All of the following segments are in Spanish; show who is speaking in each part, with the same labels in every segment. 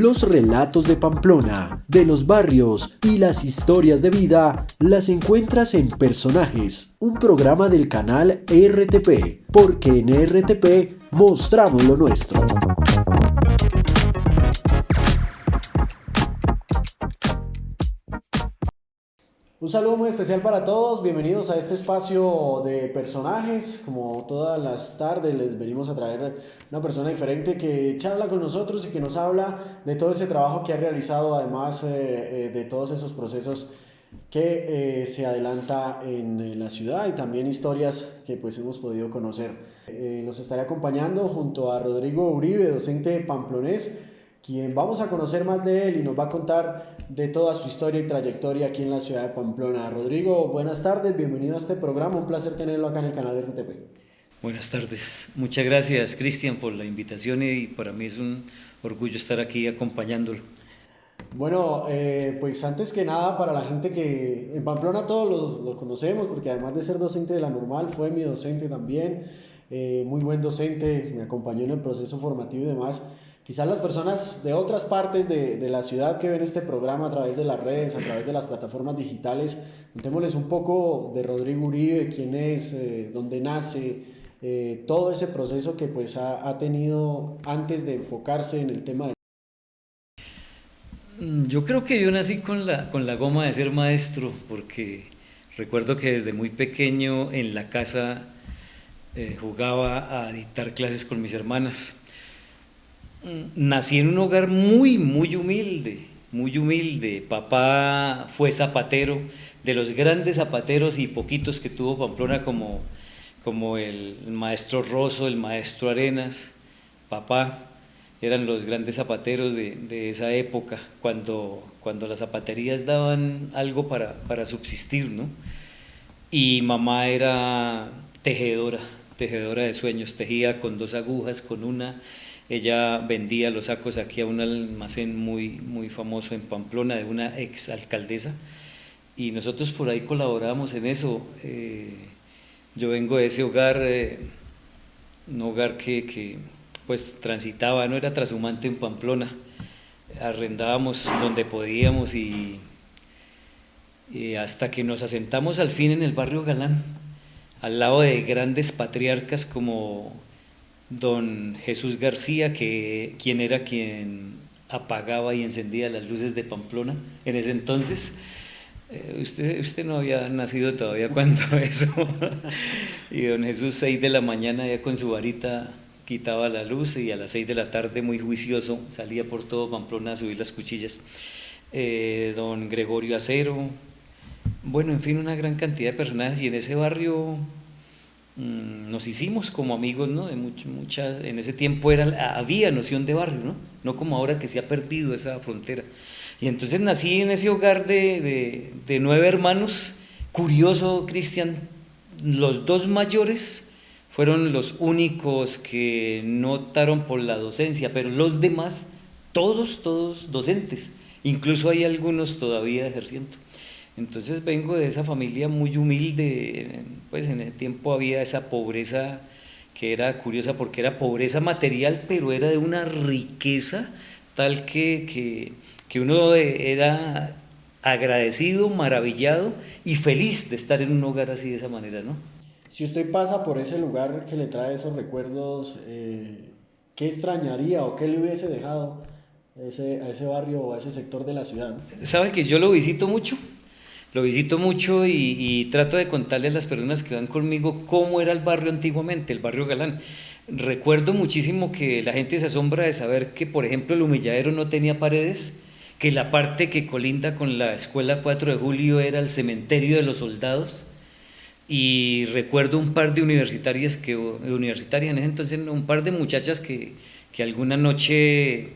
Speaker 1: Los relatos de Pamplona, de los barrios y las historias de vida las encuentras en Personajes, un programa del canal RTP, porque en RTP mostramos lo nuestro. Un saludo muy especial para todos, bienvenidos a este espacio de personajes. Como todas las tardes les venimos a traer una persona diferente que charla con nosotros y que nos habla de todo ese trabajo que ha realizado, además de todos esos procesos que se adelanta en la ciudad y también historias que pues hemos podido conocer. Nos estaré acompañando junto a Rodrigo Uribe, docente pamplonés, quien vamos a conocer más de él y nos va a contar de toda su historia y trayectoria aquí en la ciudad de Pamplona. Rodrigo, buenas tardes, bienvenido a este programa, un placer tenerlo acá en el canal de RTP.
Speaker 2: Buenas tardes, muchas gracias Cristian por la invitación y para mí es un orgullo estar aquí acompañándolo.
Speaker 1: Bueno, pues antes que nada, para la gente que en Pamplona todos lo conocemos, porque además de ser docente de la normal, fue mi docente también, muy buen docente, me acompañó en el proceso formativo y demás. Quizás las personas de otras partes de la ciudad que ven este programa a través de las redes, a través de las plataformas digitales, contémosles un poco de Rodrigo Uribe, quién es, dónde nace, todo ese proceso que pues ha tenido antes de enfocarse en el tema de...
Speaker 2: Yo creo que yo nací con la goma de ser maestro, porque recuerdo que desde muy pequeño en la casa jugaba a dictar clases con mis hermanas. Nací en un hogar muy humilde. Papá fue zapatero, de los grandes zapateros y poquitos que tuvo Pamplona, como el maestro Rosso, el maestro Arenas. Papá eran los grandes zapateros de esa época, cuando las zapaterías daban algo para subsistir, ¿no? Y mamá era tejedora de sueños, tejía con 2 agujas, con una. Ella vendía los sacos aquí a un almacén muy famoso en Pamplona de una ex alcaldesa y nosotros por ahí colaborábamos en eso. Yo vengo de ese hogar, un hogar que pues transitaba, no era trashumante en Pamplona, arrendábamos donde podíamos y hasta que nos asentamos al fin en el barrio Galán, al lado de grandes patriarcas como don Jesús García, quien apagaba y encendía las luces de Pamplona en ese entonces. Usted no había nacido todavía cuando eso. Y don Jesús, 6 de la mañana ya con su varita quitaba la luz y a las 6 de la tarde muy juicioso salía por todo Pamplona a subir las cuchillas. Don Gregorio Acero, bueno, en fin, una gran cantidad de personajes y en ese barrio nos hicimos como amigos, ¿no? En ese tiempo había noción de barrio, no como ahora que se ha perdido esa frontera. Y entonces nací en ese hogar de 9 hermanos. Curioso, Cristian, los 2 mayores fueron los únicos que no optaron por la docencia, pero los demás, todos docentes, incluso hay algunos todavía ejerciendo. Entonces vengo de esa familia muy humilde, pues en ese tiempo había esa pobreza que era curiosa porque era pobreza material, pero era de una riqueza tal que uno era agradecido, maravillado y feliz de estar en un hogar así de esa manera, ¿no?
Speaker 1: Si usted pasa por ese lugar que le trae esos recuerdos, ¿qué extrañaría o qué le hubiese dejado a ese barrio o a ese sector de la ciudad?
Speaker 2: ¿Sabe que yo lo visito mucho? Lo visito mucho y trato de contarle a las personas que van conmigo cómo era el barrio antiguamente, el barrio Galán. Recuerdo muchísimo que la gente se asombra de saber que, por ejemplo, el Humilladero no tenía paredes, que la parte que colinda con la escuela 4 de Julio era el cementerio de los soldados. Y recuerdo un par de universitarias en ese entonces, un par de muchachas que alguna noche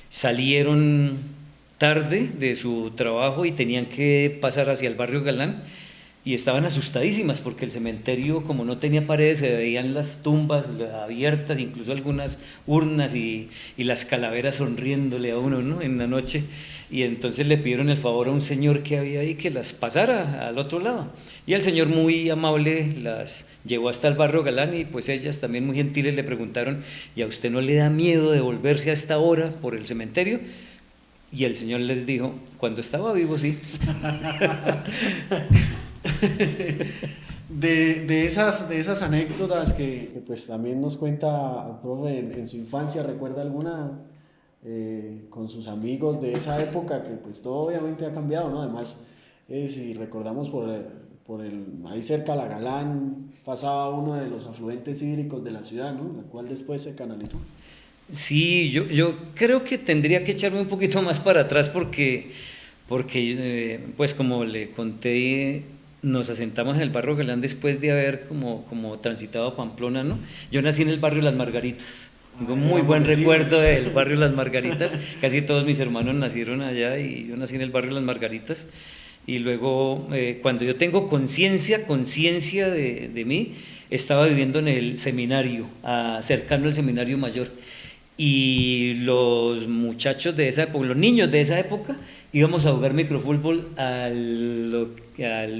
Speaker 2: salieron tarde de su trabajo y tenían que pasar hacia el barrio Galán y estaban asustadísimas porque el cementerio, como no tenía paredes, se veían las tumbas abiertas, incluso algunas urnas y las calaveras sonriéndole a uno, ¿no? En la noche, y entonces le pidieron el favor a un señor que había ahí que las pasara al otro lado y el señor muy amable las llevó hasta el barrio Galán y pues ellas también muy gentiles le preguntaron: ¿y a usted no le da miedo de volverse a esta hora por el cementerio? Y el Señor les dijo, cuando estaba vivo, sí.
Speaker 1: De esas anécdotas que pues también nos cuenta, profe, en su infancia, ¿recuerda alguna con sus amigos de esa época? Que pues todo obviamente ha cambiado, ¿no? Además, si recordamos ahí cerca la Galán, pasaba uno de los afluentes hídricos de la ciudad, ¿no? La cual después se canalizó.
Speaker 2: Sí, yo creo que tendría que echarme un poquito más para atrás porque pues como le conté, nos asentamos en el barrio Galán después de haber como transitado a Pamplona, ¿no? Yo nací en el barrio Las Margaritas. Tengo un muy buen recuerdo del barrio Las Margaritas. Casi todos mis hermanos nacieron allá y yo nací en el barrio Las Margaritas. Y luego, cuando yo tengo conciencia de mí, estaba viviendo en el seminario, cercano al seminario mayor. Y los muchachos de esa época, los niños de esa época, íbamos a jugar microfútbol al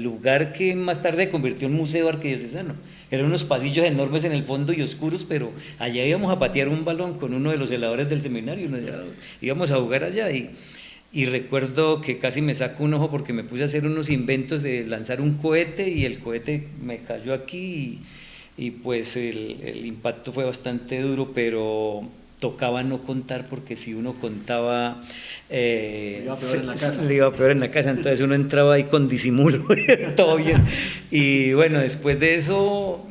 Speaker 2: lugar que más tarde convirtió en museo arquidiocesano. Eran unos pasillos enormes en el fondo y oscuros, pero allá íbamos a patear un balón con uno de los celadores del seminario, ¿no? Íbamos a jugar allá y recuerdo que casi me saco un ojo porque me puse a hacer unos inventos de lanzar un cohete y el cohete me cayó aquí y pues el impacto fue bastante duro, pero tocaba no contar porque si uno contaba
Speaker 1: Le iba peor en la casa.
Speaker 2: le iba peor en la casa, entonces uno entraba ahí con disimulo, todo bien. Y bueno, después de eso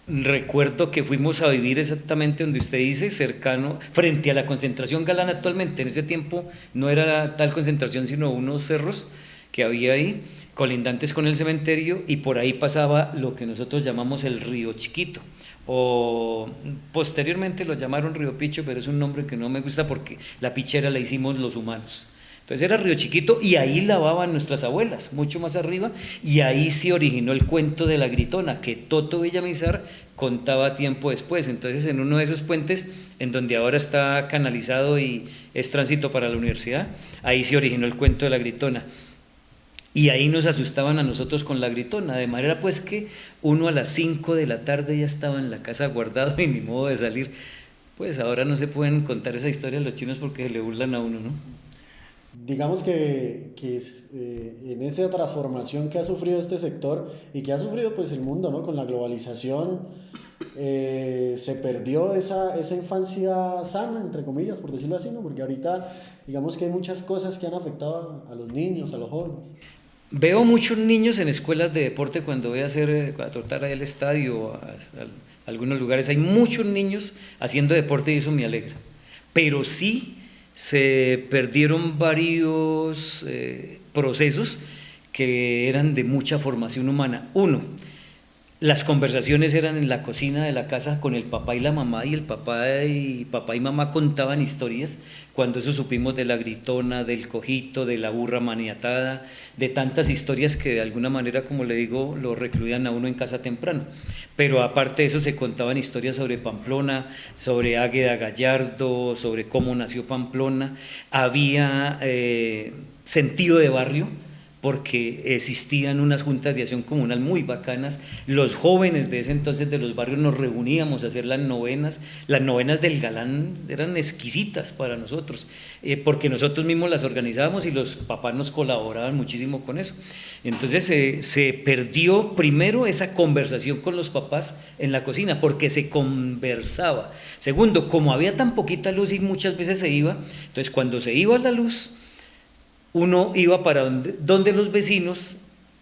Speaker 2: recuerdo que fuimos a vivir exactamente donde usted dice, cercano, frente a la concentración Galán actualmente. En ese tiempo no era tal concentración, sino unos cerros que había ahí, colindantes con el cementerio, y por ahí pasaba lo que nosotros llamamos el Río Chiquito, o posteriormente lo llamaron Río Picho, pero es un nombre que no me gusta porque la pichera la hicimos los humanos. Entonces era Río Chiquito y ahí lavaban nuestras abuelas, mucho más arriba, y ahí se originó el cuento de la Gritona, que Toto Villamizar contaba tiempo después. Entonces en uno de esos puentes, en donde ahora está canalizado y es tránsito para la universidad, ahí se originó el cuento de la Gritona. Y ahí nos asustaban a nosotros con la Gritona, de manera pues que uno a las 5 de la tarde ya estaba en la casa guardado y ni modo de salir. Pues ahora no se pueden contar esa historia a los chinos porque le burlan a uno, ¿no?
Speaker 1: Digamos en esa transformación que ha sufrido este sector y que ha sufrido pues el mundo, ¿no? Con la globalización, se perdió esa infancia sana, entre comillas, por decirlo así, ¿no? Porque ahorita digamos que hay muchas cosas que han afectado a los niños, a los jóvenes.
Speaker 2: Veo muchos niños en escuelas de deporte cuando voy a trotar ahí al estadio, algunos lugares, hay muchos niños haciendo deporte y eso me alegra. Pero sí se perdieron varios procesos que eran de mucha formación humana. Uno, las conversaciones eran en la cocina de la casa con el papá y la mamá, y el papá y mamá contaban historias. Cuando eso supimos de la Gritona, del cojito, de la burra maniatada, de tantas historias que de alguna manera, como le digo, lo recluían a uno en casa temprano. Pero aparte de eso se contaban historias sobre Pamplona, sobre Águeda Gallardo, sobre cómo nació Pamplona. Había sentido de barrio, porque existían unas juntas de acción comunal muy bacanas. Los jóvenes de ese entonces de los barrios nos reuníamos a hacer las novenas del Galán eran exquisitas para nosotros, porque nosotros mismos las organizábamos y los papás nos colaboraban muchísimo con eso. Entonces se perdió primero esa conversación con los papás en la cocina, porque se conversaba. Segundo, como había tan poquita luz y muchas veces se iba, entonces cuando se iba la luz, uno iba para donde los vecinos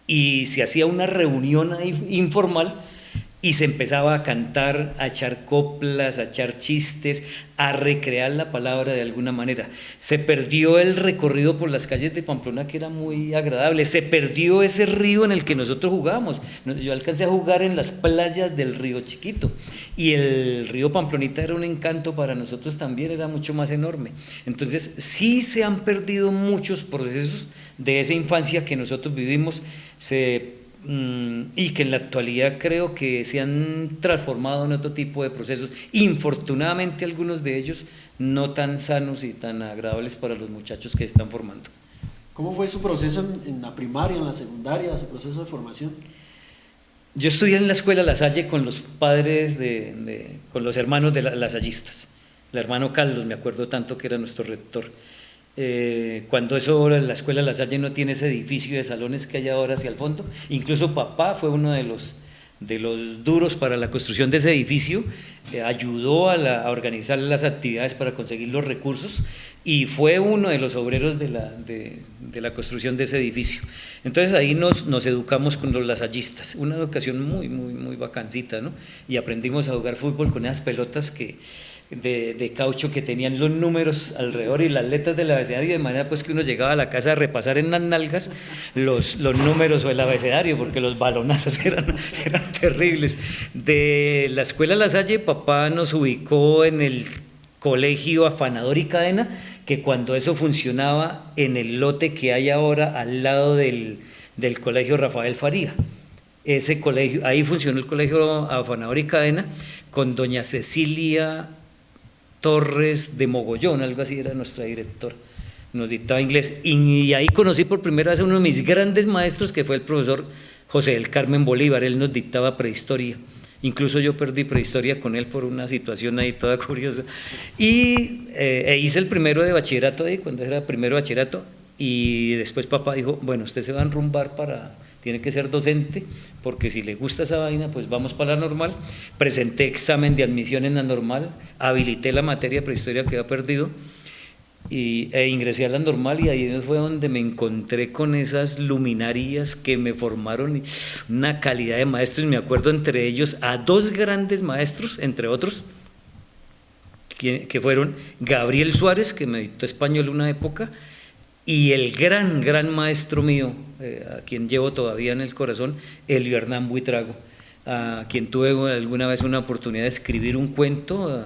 Speaker 2: y se hacía una reunión informal y se empezaba a cantar, a echar coplas, a echar chistes, a recrear la palabra de alguna manera. Se perdió el recorrido por las calles de Pamplona, que era muy agradable. Se perdió ese río en el que nosotros jugábamos. Yo alcancé a jugar en las playas del Río Chiquito y el río Pamplonita era un encanto para nosotros también, era mucho más enorme. Entonces sí se han perdido muchos procesos de esa infancia que nosotros vivimos, y que en la actualidad creo que se han transformado en otro tipo de procesos, infortunadamente algunos de ellos no tan sanos y tan agradables para los muchachos que están formando.
Speaker 1: ¿Cómo fue su proceso en la primaria, en la secundaria, su proceso de formación?
Speaker 2: Yo estudié en la escuela La Salle con los padres con los hermanos de lasallistas. El hermano Carlos, me acuerdo tanto que era nuestro rector. Cuando eso ahora la escuela La Salle no tiene ese edificio de salones que hay ahora hacia el fondo. Incluso papá fue uno de los duros para la construcción de ese edificio, ayudó a organizar las actividades para conseguir los recursos y fue uno de los obreros de la construcción de ese edificio. Entonces ahí nos educamos con los lasallistas, una educación muy bacancita, ¿no? Y aprendimos a jugar fútbol con esas pelotas de caucho que tenían los números alrededor y las letras del abecedario, de manera pues que uno llegaba a la casa a repasar en las nalgas los números o el abecedario, porque los balonazos eran terribles. De la escuela La Salle, papá nos ubicó en el colegio Afanador y Cadena, que cuando eso funcionaba en el lote que hay ahora al lado del colegio Rafael Faría. Ese colegio, ahí funcionó el colegio Afanador y Cadena con doña Cecilia Torres de Mogollón, algo así era nuestra directora, nos dictaba inglés, y ahí conocí por primera vez a uno de mis grandes maestros, que fue el profesor José del Carmen Bolívar. Él nos dictaba prehistoria, incluso yo perdí prehistoria con él por una situación ahí toda curiosa, y hice el primero de bachillerato ahí, cuando era primero de bachillerato, y después papá dijo, bueno, usted se va a enrumbar tiene que ser docente, porque si le gusta esa vaina, pues vamos para la normal. Presenté examen de admisión en la normal, habilité la materia de prehistoria que había perdido, e ingresé a la normal, y ahí fue donde me encontré con esas luminarias que me formaron una calidad de maestros. Me acuerdo entre ellos a dos grandes maestros, entre otros, que fueron Gabriel Suárez, que me dictó español una época, y el gran maestro mío, a quien llevo todavía en el corazón, Elio Hernán Buitrago, a quien tuve alguna vez una oportunidad de escribir un cuento,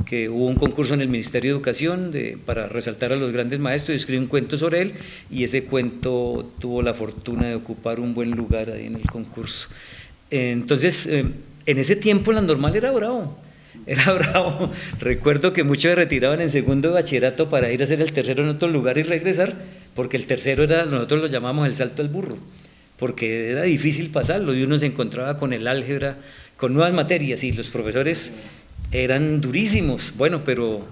Speaker 2: que hubo un concurso en el Ministerio de Educación para resaltar a los grandes maestros, y escribí un cuento sobre él, y ese cuento tuvo la fortuna de ocupar un buen lugar ahí en el concurso. Entonces, en ese tiempo la normal era bravo. Era bravo. Recuerdo que muchos se retiraban en segundo de bachillerato para ir a hacer el tercero en otro lugar y regresar, porque el tercero nosotros lo llamamos el salto al burro, porque era difícil pasarlo, y uno se encontraba con el álgebra, con nuevas materias, y los profesores eran durísimos. Bueno, pero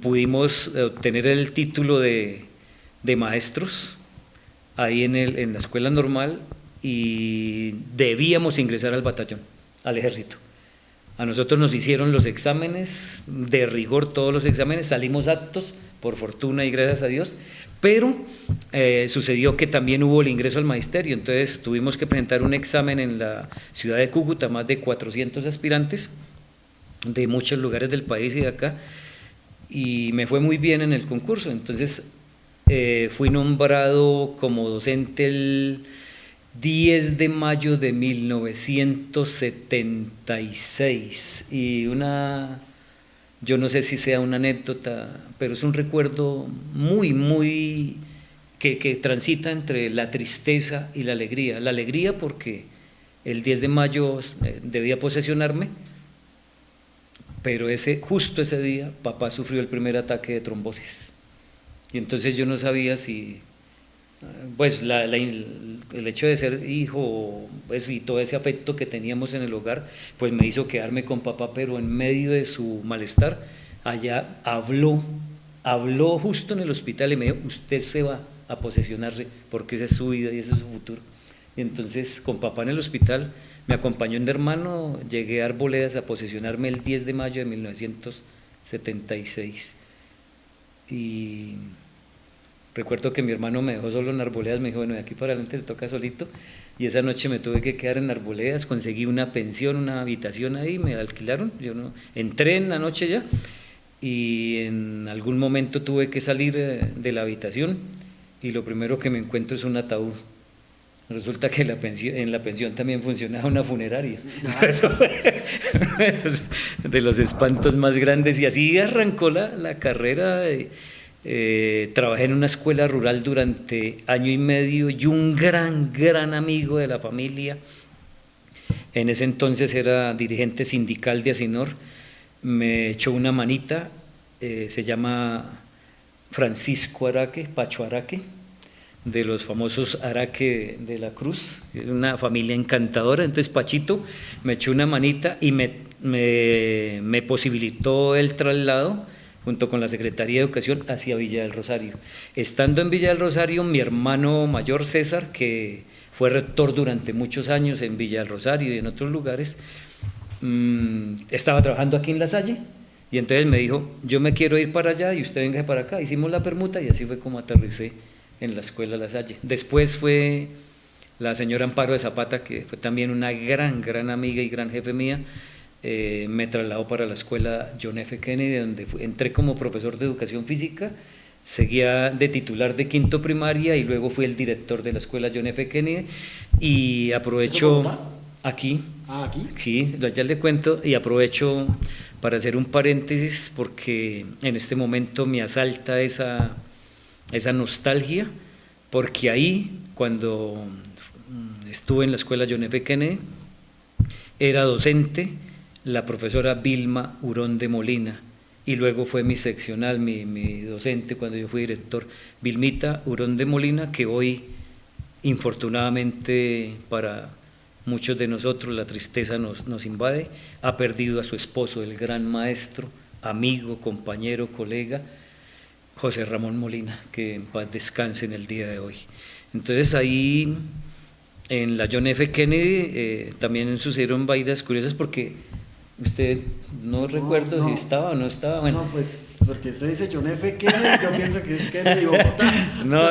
Speaker 2: pudimos obtener el título de maestros ahí en la escuela normal, y debíamos ingresar al batallón, al ejército. A nosotros nos hicieron los exámenes, de rigor todos los exámenes, salimos aptos, por fortuna y gracias a Dios, pero sucedió que también hubo el ingreso al magisterio. Entonces tuvimos que presentar un examen en la ciudad de Cúcuta, más de 400 aspirantes de muchos lugares del país y de acá, y me fue muy bien en el concurso. Entonces fui nombrado como docente el 10 de mayo de 1976, y yo no sé si sea una anécdota, pero es un recuerdo muy que transita entre la tristeza y la alegría porque el 10 de mayo debía posesionarme, pero justo ese día papá sufrió el primer ataque de trombosis, y entonces yo no sabía si pues el hecho de ser hijo, pues, y todo ese afecto que teníamos en el hogar, pues me hizo quedarme con papá, pero en medio de su malestar, allá habló justo en el hospital y me dijo, usted se va a posesionarse porque esa es su vida y ese es su futuro. Y entonces con papá en el hospital me acompañó un hermano, llegué a Arboledas a posesionarme el 10 de mayo de 1976, y recuerdo que mi hermano me dejó solo en Arboledas, me dijo, bueno, de aquí para adelante le toca solito, y esa noche me tuve que quedar en Arboledas, conseguí una pensión, una habitación ahí, me alquilaron, yo no entré en la noche ya, y en algún momento tuve que salir de la habitación, y lo primero que me encuentro es un ataúd. Resulta que en la pensión también funcionaba una funeraria. Eso fue de los espantos más grandes, y así arrancó la carrera. Trabajé en una escuela rural durante año y medio, y un gran amigo de la familia, en ese entonces era dirigente sindical de Asinor, me echó una manita, se llama Francisco Araque, Pacho Araque, de los famosos Araque de la Cruz, una familia encantadora. Entonces Pachito me echó una manita y me posibilitó el traslado junto con la Secretaría de Educación hacia Villa del Rosario. Estando en Villa del Rosario, mi hermano mayor César, que fue rector durante muchos años en Villa del Rosario y en otros lugares, estaba trabajando aquí en La Salle, y entonces me dijo, yo me quiero ir para allá y usted venga para acá. Hicimos la permuta y así fue como aterricé en la escuela La Salle. Después fue la señora Amparo de Zapata, que fue también una gran amiga y gran jefe mía, me trasladó para la escuela John F. Kennedy, donde entré como profesor de educación física, seguía de titular de quinto primaria y luego fui el director de la escuela John F. Kennedy. Y aprovecho aquí, sí, ya le cuento, y aprovecho para hacer un paréntesis porque en este momento me asalta esa nostalgia, porque ahí, cuando estuve en la escuela John F. Kennedy, era docente la profesora Vilma Urón de Molina, y luego fue mi seccional, mi docente cuando yo fui director, Vilmita Urón de Molina, que hoy, infortunadamente para muchos de nosotros, la tristeza nos invade, ha perdido a su esposo, el gran maestro, amigo, compañero, colega, José Ramón Molina, que en paz descanse en el día de hoy. Entonces ahí en la John F. Kennedy también sucedieron vainas curiosas, porque usted no recuerdo si estaba o no estaba. Bueno.
Speaker 1: No, pues porque usted dice John F. Kennedy, yo pienso que es Kennedy Bogotá.
Speaker 2: No,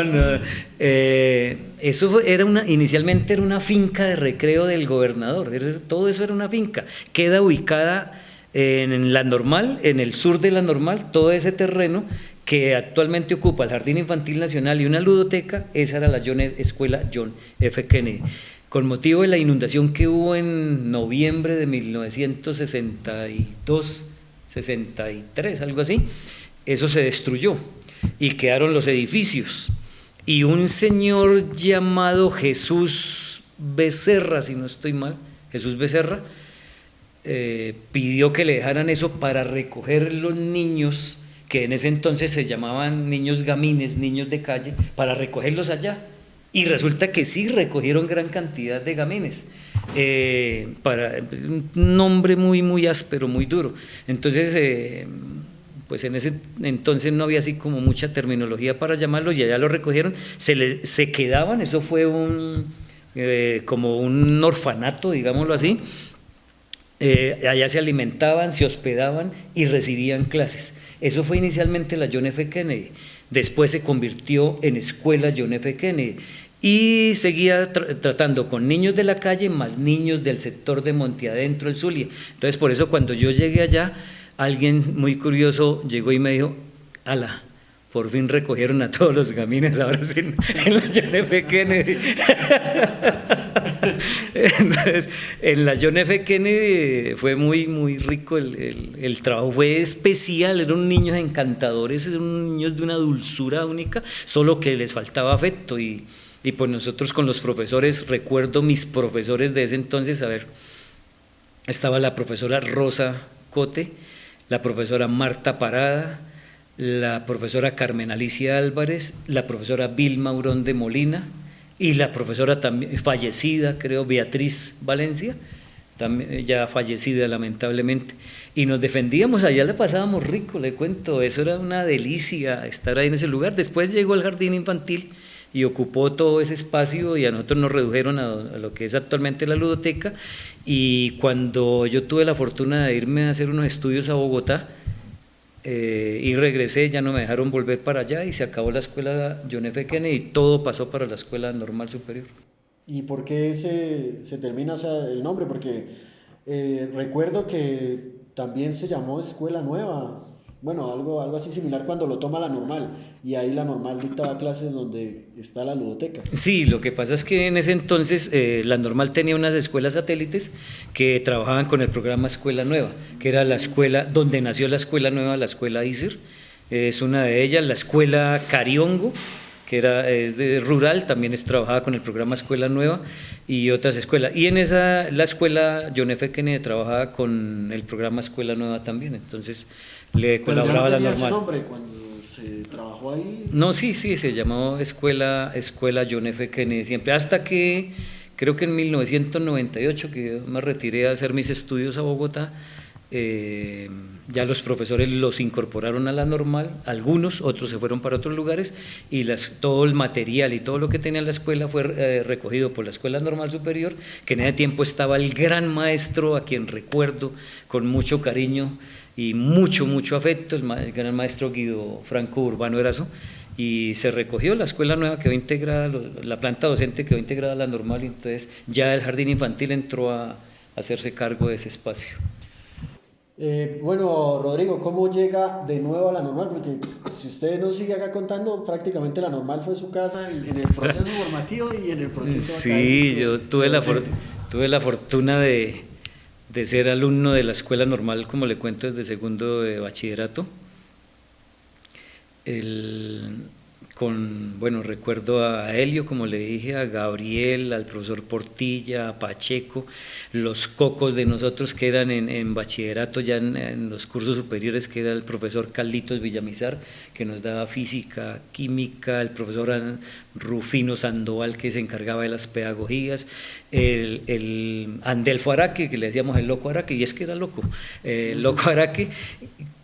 Speaker 2: eso inicialmente era una finca de recreo del gobernador, todo eso era una finca, queda ubicada en la Normal, en el sur de la Normal, todo ese terreno que actualmente ocupa el Jardín Infantil Nacional y una ludoteca, esa era la escuela John F. Kennedy. Con motivo de la inundación que hubo en noviembre de 1962, 63, algo así, eso se destruyó y quedaron los edificios. Y un señor llamado Jesús Becerra, si no estoy mal, Jesús Becerra, pidió que le dejaran eso para recoger los niños, que en ese entonces se llamaban niños gamines, niños de calle, para recogerlos allá. Y resulta que sí recogieron gran cantidad de gamines, para un nombre muy áspero, muy duro. Entonces, pues en ese entonces no había así como mucha terminología para llamarlos, y allá lo recogieron, se quedaban, eso fue como un orfanato, digámoslo así. Allá se alimentaban, se hospedaban y recibían clases. Eso fue inicialmente la John F. Kennedy, después se convirtió en escuela John F. Kennedy y seguía tratando con niños de la calle más niños del sector de Monteadentro, el Zulia. Entonces por eso cuando yo llegué allá, alguien muy curioso llegó y me dijo, ala, por fin recogieron a todos los gamines ahora sí en la John F. Kennedy. Entonces, en la John F. Kennedy fue muy rico el trabajo, fue especial, eran niños encantadores, eran niños de una dulzura única, solo que les faltaba afecto, y pues nosotros con los profesores, recuerdo mis profesores de ese entonces, a ver, estaba la profesora Rosa Cote, la profesora Marta Parada, la profesora Carmen Alicia Álvarez, la profesora Vilma Urón de Molina, y la profesora también fallecida, creo, Beatriz Valencia, también ya fallecida lamentablemente, y nos defendíamos, allá le pasábamos rico, le cuento, eso era una delicia estar ahí en ese lugar. Después llegó el jardín infantil y ocupó todo ese espacio, y a nosotros nos redujeron a lo que es actualmente la ludoteca, y cuando yo tuve la fortuna de irme a hacer unos estudios a Bogotá, y regresé, ya no me dejaron volver para allá y se acabó la escuela John F. Kennedy y todo pasó para la escuela normal superior.
Speaker 1: ¿Y por qué se termina, o sea, el nombre? Porque recuerdo que también se llamó Escuela Nueva, bueno, algo así similar cuando lo toma la normal, y ahí la normal dictaba clases donde está la ludoteca.
Speaker 2: Sí, lo que pasa es que en ese entonces la normal tenía unas escuelas satélites que trabajaban con el programa Escuela Nueva, que era la escuela donde nació la Escuela Nueva, la escuela ISER, es una de ellas, la escuela Cariongo, que es de rural, también trabajaba con el programa Escuela Nueva y otras escuelas. Y en la escuela John F. Kennedy trabajaba con el programa Escuela Nueva también, entonces le colaboraba la normal.
Speaker 1: ¿Pero ya no tenía ese nombre cuando se trabajó ahí?
Speaker 2: No, sí, se llamó escuela John F. Kennedy siempre, hasta que creo que en 1998, que yo me retiré a hacer mis estudios a Bogotá, ya los profesores los incorporaron a la normal, algunos, otros se fueron para otros lugares y todo el material y todo lo que tenía la escuela fue recogido por la Escuela Normal Superior, que en ese tiempo estaba el gran maestro, a quien recuerdo con mucho cariño y mucho afecto, el gran maestro Guido Franco Urbano Erazo, y se recogió, la escuela nueva quedó integrada, la planta docente quedó integrada a la normal, y entonces ya el jardín infantil entró a hacerse cargo de ese espacio.
Speaker 1: Bueno, Rodrigo, ¿cómo llega de nuevo a la normal? Porque si usted nos sigue acá contando, prácticamente la normal fue su casa en el proceso formativo y en el proceso
Speaker 2: sí, yo tuve la fortuna de ser alumno de la escuela normal, como le cuento, desde segundo de bachillerato. Recuerdo a Helio, como le dije, a Gabriel, al profesor Portilla, a Pacheco, los cocos de nosotros que eran en bachillerato, ya en los cursos superiores, que era el profesor Carlitos Villamizar, que nos daba física, química, el profesor Rufino Sandoval, que se encargaba de las pedagogías, el Andelfo Araque, que le decíamos el loco Araque, y es que era loco, el loco Araque.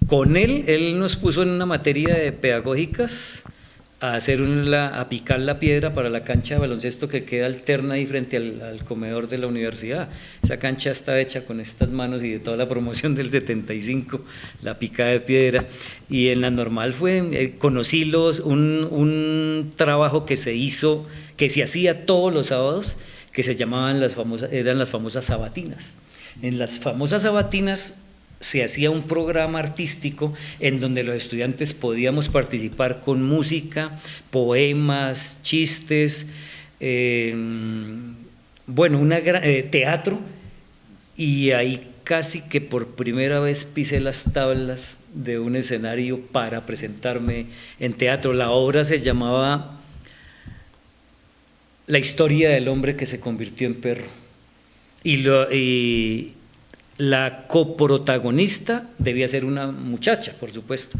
Speaker 2: Con él nos puso en una materia de pedagógicas a picar la piedra para la cancha de baloncesto que queda alterna ahí frente al comedor de la universidad. Esa cancha está hecha con estas manos y de toda la promoción del 75, la picada de piedra. Y en la normal conocí un trabajo que se hacía todos los sábados, que se llamaban eran las famosas sabatinas. En las famosas sabatinas se hacía un programa artístico en donde los estudiantes podíamos participar con música, poemas, chistes, teatro, y ahí casi que por primera vez pisé las tablas de un escenario para presentarme en teatro. La obra se llamaba La historia del hombre que se convirtió en perro, y la coprotagonista debía ser una muchacha, por supuesto,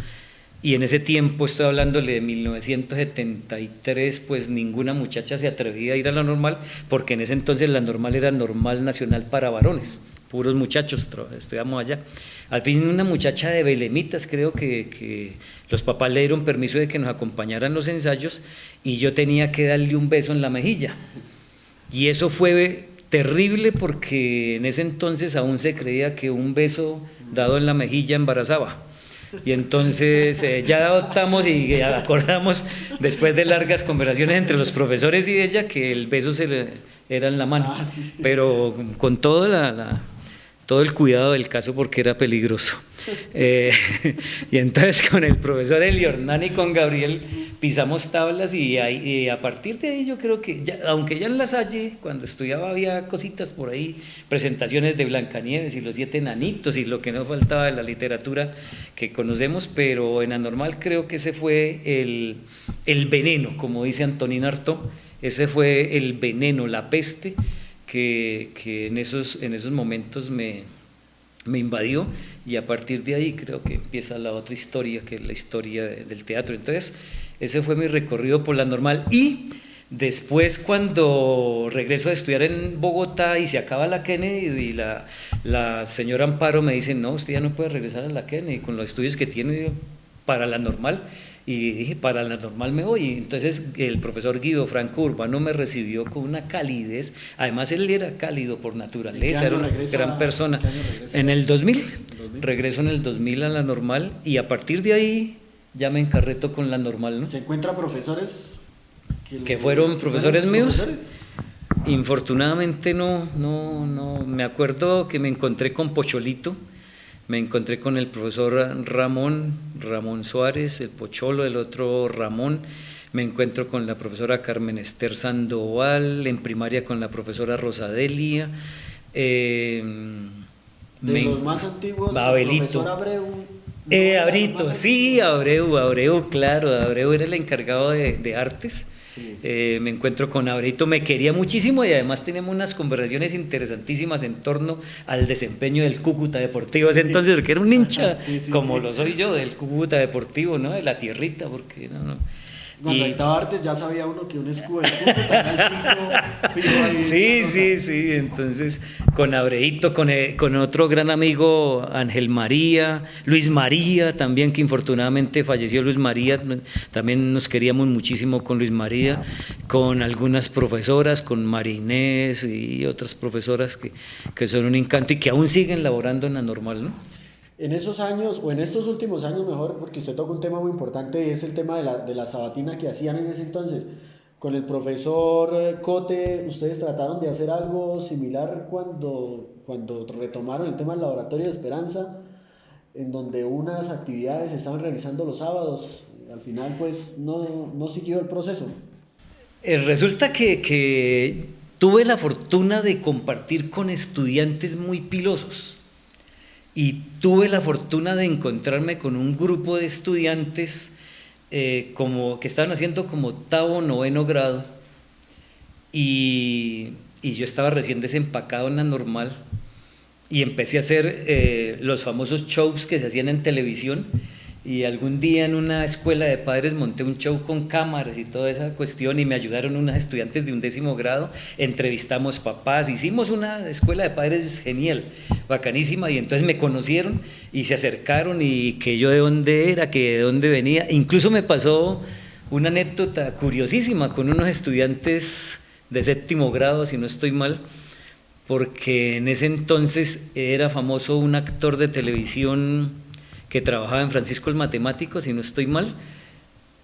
Speaker 2: y en ese tiempo, estoy hablándole de 1973, pues ninguna muchacha se atrevía a ir a la normal, porque en ese entonces la normal era normal nacional para varones, puros muchachos, estudiamos allá. Al fin una muchacha de Belemitas, creo que los papás le dieron permiso de que nos acompañaran los ensayos, y yo tenía que darle un beso en la mejilla, y eso fue terrible porque en ese entonces aún se creía que un beso dado en la mejilla embarazaba, y entonces ya adoptamos y acordamos, después de largas conversaciones entre los profesores y ella, que el beso era en la mano, pero con todo el cuidado del caso, porque era peligroso. Y entonces con el profesor Eliornán y con Gabriel pisamos tablas, y a partir de ahí yo creo que, aunque ya en La Salle, cuando estudiaba, había cositas por ahí, presentaciones de Blancanieves y los 7 enanitos y lo que no faltaba de la literatura que conocemos, pero en la normal creo que ese fue el veneno, como dice Antonín Artaud, ese fue el veneno, la peste que en esos momentos me invadió, y a partir de ahí creo que empieza la otra historia, que es la historia del teatro. Entonces ese fue mi recorrido por la normal, y después, cuando regreso a estudiar en Bogotá y se acaba la Kennedy, y la señora Amparo me dice: no, usted ya no puede regresar a la Kennedy con los estudios que tiene para la normal. Y dije: para la normal me voy. Y entonces el profesor Guido Franco Urbano me recibió con una calidez, además él era cálido por naturaleza, era una gran persona. En el 2000, regreso en el 2000 a la normal, y a partir de ahí ya me encarreto con la normal, ¿no?
Speaker 1: ¿Se encuentra profesores
Speaker 2: que fueron profesores míos? Infortunadamente no, me acuerdo que me encontré con Pocholito, me encontré con el profesor Ramón Suárez, el Pocholo, el otro Ramón, me encuentro con la profesora Carmen Esther Sandoval, en primaria con la profesora Rosadelia,
Speaker 1: de los más antiguos,
Speaker 2: Abelito.
Speaker 1: El profesor Abreu.
Speaker 2: Abrito, sí, Abreu, claro, Abreu era el encargado de artes. Sí. Me encuentro con Abrito, me quería muchísimo, y además teníamos unas conversaciones interesantísimas en torno al desempeño del Cúcuta Deportivo. Sí. Entonces, que era un hincha, lo soy yo, del Cúcuta Deportivo, ¿no? De la tierrita, porque
Speaker 1: Cuando estaba artes ya sabía uno que un escudo del fútbol, Canal 5, fijo ahí,
Speaker 2: Sí,
Speaker 1: una
Speaker 2: sí,
Speaker 1: nota.
Speaker 2: sí, entonces con Abreito, con otro gran amigo, Ángel María, Luis María también, que infortunadamente falleció Luis María, también nos queríamos muchísimo con Luis María, con algunas profesoras, con María Inés y otras profesoras que son un encanto y que aún siguen laborando en la normal, ¿no?
Speaker 1: En esos años, o en estos últimos años mejor, porque usted toca un tema muy importante, y es el tema de la sabatina que hacían en ese entonces. Con el profesor Cote, ¿ustedes trataron de hacer algo similar cuando retomaron el tema del laboratorio de Esperanza, en donde unas actividades se estaban realizando los sábados? Al final, pues, no siguió el proceso.
Speaker 2: Resulta que tuve la fortuna de compartir con estudiantes muy pilosos. Y tuve la fortuna de encontrarme con un grupo de estudiantes como que estaban haciendo como octavo, noveno grado y yo estaba recién desempacado en la normal y empecé a hacer los famosos shows que se hacían en televisión y algún día en una escuela de padres monté un show con cámaras y toda esa cuestión y me ayudaron unos estudiantes de 11º grado, entrevistamos papás, hicimos una escuela de padres genial, bacanísima y entonces me conocieron y se acercaron y que yo de dónde era, que de dónde venía, incluso me pasó una anécdota curiosísima con unos estudiantes de 7º grado, si no estoy mal, porque en ese entonces era famoso un actor de televisión que trabajaba en Francisco el Matemático, si no estoy mal,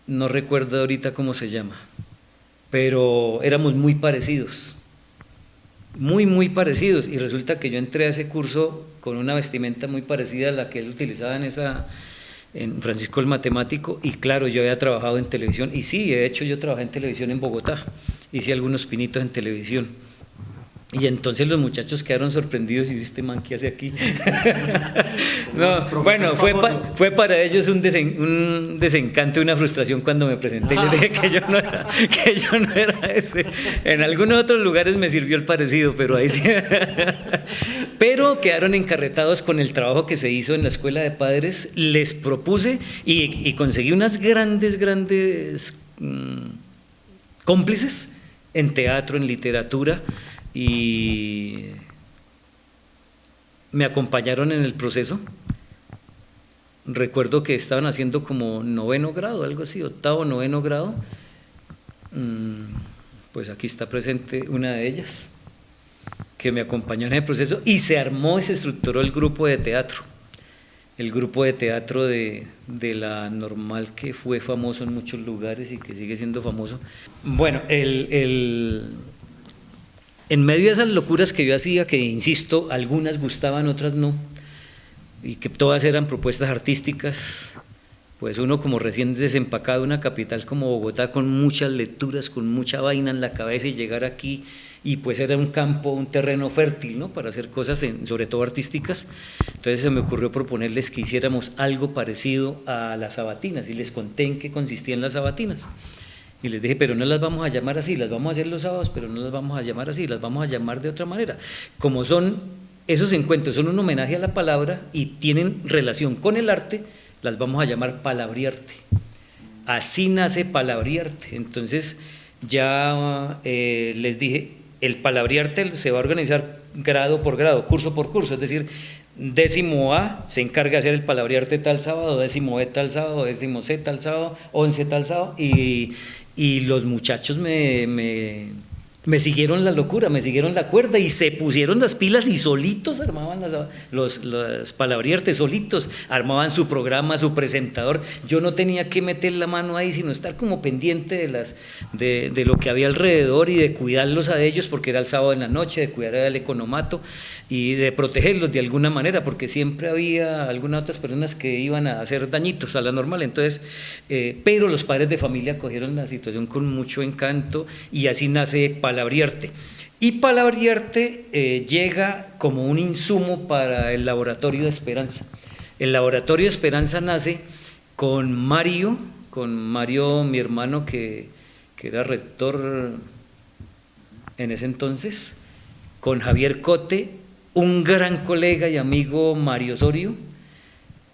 Speaker 2: no recuerdo ahorita cómo se llama, pero éramos muy parecidos, muy parecidos, y resulta que yo entré a ese curso con una vestimenta muy parecida a la que él utilizaba en Francisco el Matemático, y claro, yo había trabajado en televisión, y sí, de hecho yo trabajé en televisión en Bogotá, hice algunos pinitos en televisión. Y entonces los muchachos quedaron sorprendidos y este man, ¿qué hace aquí? No, bueno, fue para ellos un desencanto y una frustración cuando me presenté. Yo dije que yo no era ese. En algunos otros lugares me sirvió el parecido, pero ahí sí. Pero quedaron encarretados con el trabajo que se hizo en la escuela de padres. Les propuse y conseguí unas grandes cómplices en teatro, en literatura, y me acompañaron en el proceso. Recuerdo que estaban haciendo como 9º grado, algo así, octavo, 9º grado. Pues aquí está presente una de ellas, que me acompañó en el proceso y se armó y se estructuró el grupo de teatro. El grupo de teatro de la normal, que fue famoso en muchos lugares y que sigue siendo famoso. Bueno, en medio de esas locuras que yo hacía, que insisto, algunas gustaban, otras no, y que todas eran propuestas artísticas, pues uno como recién desempacado de una capital como Bogotá, con muchas lecturas, con mucha vaina en la cabeza, y llegar aquí, y pues era un campo, un terreno fértil, ¿no?, para hacer cosas, sobre todo artísticas. Entonces se me ocurrió proponerles que hiciéramos algo parecido a las sabatinas, y les conté en qué consistían las sabatinas. Y les dije, pero no las vamos a llamar así, las vamos a hacer los sábados, pero no las vamos a llamar así, las vamos a llamar de otra manera. Como son esos encuentros, son un homenaje a la palabra y tienen relación con el arte, las vamos a llamar palabriarte. Así nace Palabriarte. Entonces ya les dije, el Palabriarte se va a organizar grado por grado, curso por curso, es decir, 10º A se encarga de hacer el Palabriarte tal sábado, 10º B tal sábado, 10º C tal sábado, 11 tal sábado, y los muchachos me siguieron la locura, me siguieron la cuerda y se pusieron las pilas y solitos armaban los Palabriartes, solitos armaban su programa, su presentador. Yo no tenía que meter la mano ahí, sino estar como pendiente de lo que había alrededor y de cuidarlos a ellos, porque era el sábado en la noche, de cuidar al economato y de protegerlos de alguna manera, porque siempre había algunas otras personas que iban a hacer dañitos a la normal. Entonces, pero los padres de familia cogieron la situación con mucho encanto y así nace Palabriarte. Y Palabriarte llega como un insumo para el Laboratorio de Esperanza. El Laboratorio de Esperanza nace con Mario, mi hermano que era rector en ese entonces, con Javier Cote, un gran colega y amigo, Mario Osorio,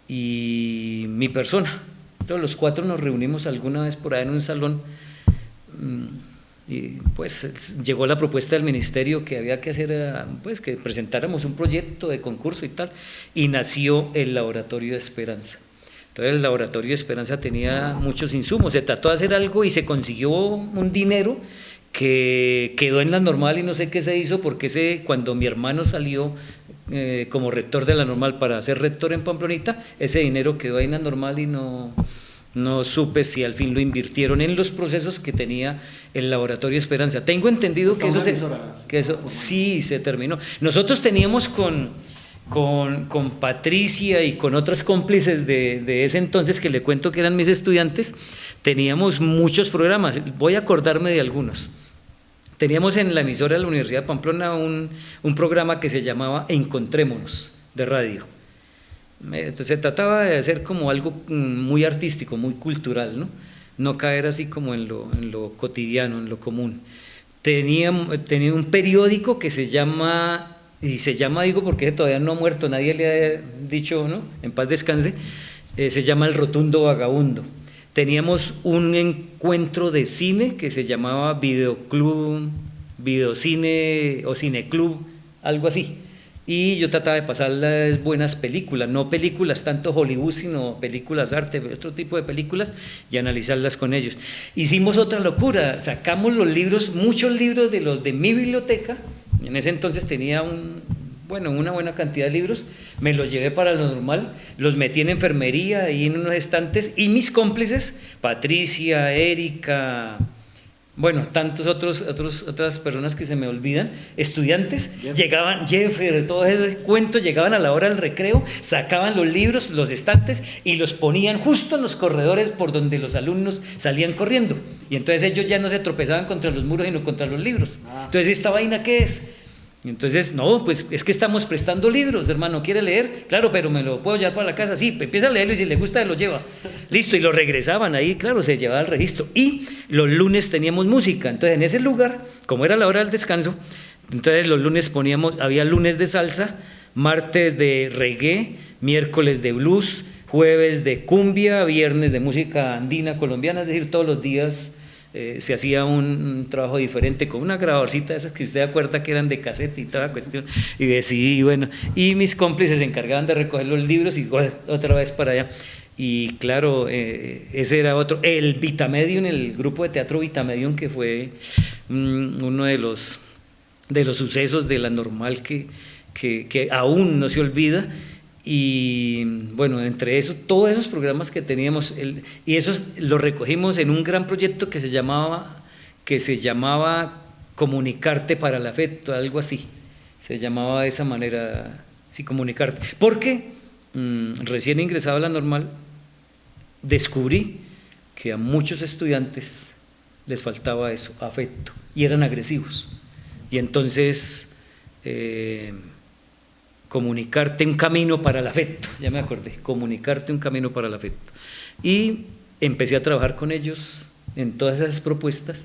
Speaker 2: y mi persona. creo los 4 nos reunimos alguna vez por ahí en un salón, y pues llegó la propuesta del ministerio que había que hacer, pues que presentáramos un proyecto de concurso y tal, y nació el Laboratorio de Esperanza. Entonces el Laboratorio de Esperanza tenía muchos insumos, se trató de hacer algo y se consiguió un dinero que quedó en la Normal y no sé qué se hizo, porque cuando mi hermano salió como rector de la Normal para ser rector en Pamplonita, ese dinero quedó ahí en la Normal y no supe si al fin lo invirtieron en los procesos que tenía el Laboratorio de Esperanza. Tengo entendido que eso sí se terminó. Nosotros teníamos con Patricia y con otras cómplices de ese entonces, que le cuento que eran mis estudiantes, teníamos muchos programas, voy a acordarme de algunos. Teníamos en la emisora de la Universidad de Pamplona un programa que se llamaba Encontrémonos, de radio. Se trataba de hacer como algo muy artístico, muy cultural, no caer así como en lo cotidiano, en lo común. Tenía un periódico que se llama, digo porque todavía no ha muerto, nadie le ha dicho, ¿no?, en paz descanse, se llama El Rotundo Vagabundo. Teníamos un encuentro de cine que se llamaba Videoclub, Videocine o Cineclub, algo así. Y yo trataba de pasar las buenas películas, no películas tanto Hollywood, sino películas arte, otro tipo de películas, y analizarlas con ellos. Hicimos otra locura, sacamos los libros, muchos libros de los de mi biblioteca. En ese entonces tenía una buena cantidad de libros, me los llevé para lo Normal, los metí en enfermería y en unos estantes, y mis cómplices, Patricia, Erika, tantos otras personas que se me olvidan, estudiantes, llegaban, Jeffer, todo ese cuento, llegaban a la hora del recreo, sacaban los libros, los estantes, y los ponían justo en los corredores por donde los alumnos salían corriendo, y entonces ellos ya no se tropezaban contra los muros, sino contra los libros. Entonces, ¿esta vaina qué es? Entonces, no, pues es que estamos prestando libros, hermano, ¿quiere leer? Claro, pero me lo puedo llevar para la casa, sí, empieza a leerlo y si le gusta lo lleva, listo, y lo regresaban ahí, claro, se llevaba el registro. Y los lunes teníamos música, entonces en ese lugar, como era la hora del descanso, entonces los lunes había lunes de salsa, martes de reggae, miércoles de blues, jueves de cumbia, viernes de música andina colombiana, es decir, todos los días se hacía un trabajo diferente con una grabadorcita de esas que usted acuerda que eran de cassette y toda cuestión, y decidí, y mis cómplices se encargaban de recoger los libros y otra vez para allá. Y claro, ese era otro, el Vitamedium, el grupo de teatro Vitamedium, que fue uno de los sucesos de la Normal que aún no se olvida. Y entre eso, todos esos programas que teníamos, y esos los recogimos en un gran proyecto que se llamaba Comunicarte para el Afecto, algo así, se llamaba de esa manera, sí, Comunicarte, porque recién ingresado a la Normal, descubrí que a muchos estudiantes les faltaba eso, afecto, y eran agresivos, y entonces comunicarte un camino para el afecto, ya me acordé, comunicarte un camino para el afecto. Y empecé a trabajar con ellos en todas esas propuestas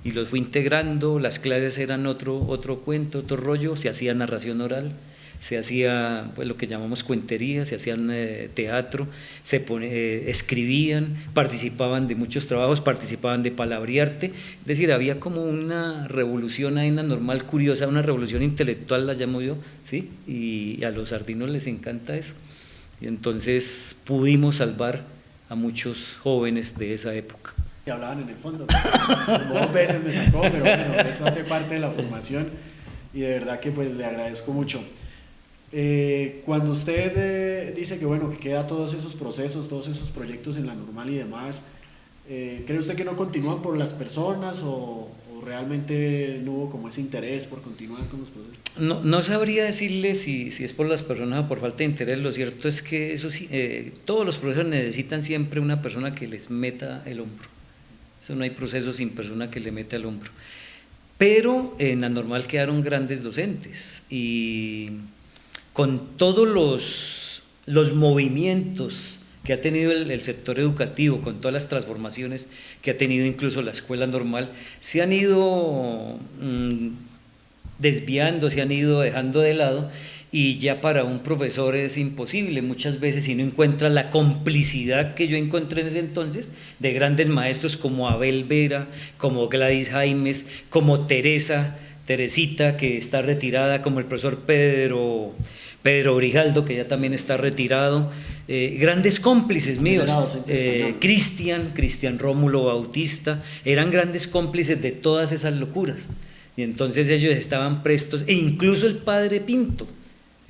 Speaker 2: y los fui integrando, las clases eran otro cuento, otro rollo, se hacía narración oral, se hacía lo que llamamos cuentería, se hacían teatro, escribían, participaban de muchos trabajos, participaban de palabrearte, es decir, había como una revolución ahí en la Normal curiosa, una revolución intelectual la llamo yo, ¿sí? Y a los sardinos les encanta eso, y entonces pudimos salvar a muchos jóvenes de esa época.
Speaker 1: Que hablaban en el fondo, dos veces me sacó, pero eso hace parte de la formación y de verdad que pues le agradezco mucho. Cuando usted dice que queda todos esos procesos, todos esos proyectos en la Normal y demás, ¿cree usted que no continúan por las personas o realmente no hubo como ese interés por continuar con los procesos?
Speaker 2: No sabría decirle si es por las personas o por falta de interés. Lo cierto es que eso sí, todos los procesos necesitan siempre una persona que les meta el hombro. Eso no hay proceso sin persona que le meta el hombro. Pero en la Normal quedaron grandes docentes y con todos los movimientos que ha tenido el sector educativo, con todas las transformaciones que ha tenido incluso la escuela normal, se han ido desviando, se han ido dejando de lado y ya para un profesor es imposible muchas veces si no encuentra la complicidad que yo encontré en ese entonces de grandes maestros como Abel Vera, como Gladys Jaimes, como Teresita, que está retirada, como el profesor Pedro Grijaldo, que ya también está retirado, grandes cómplices míos, Cristian Rómulo Bautista, eran grandes cómplices de todas esas locuras, y entonces ellos estaban prestos, e incluso el padre Pinto,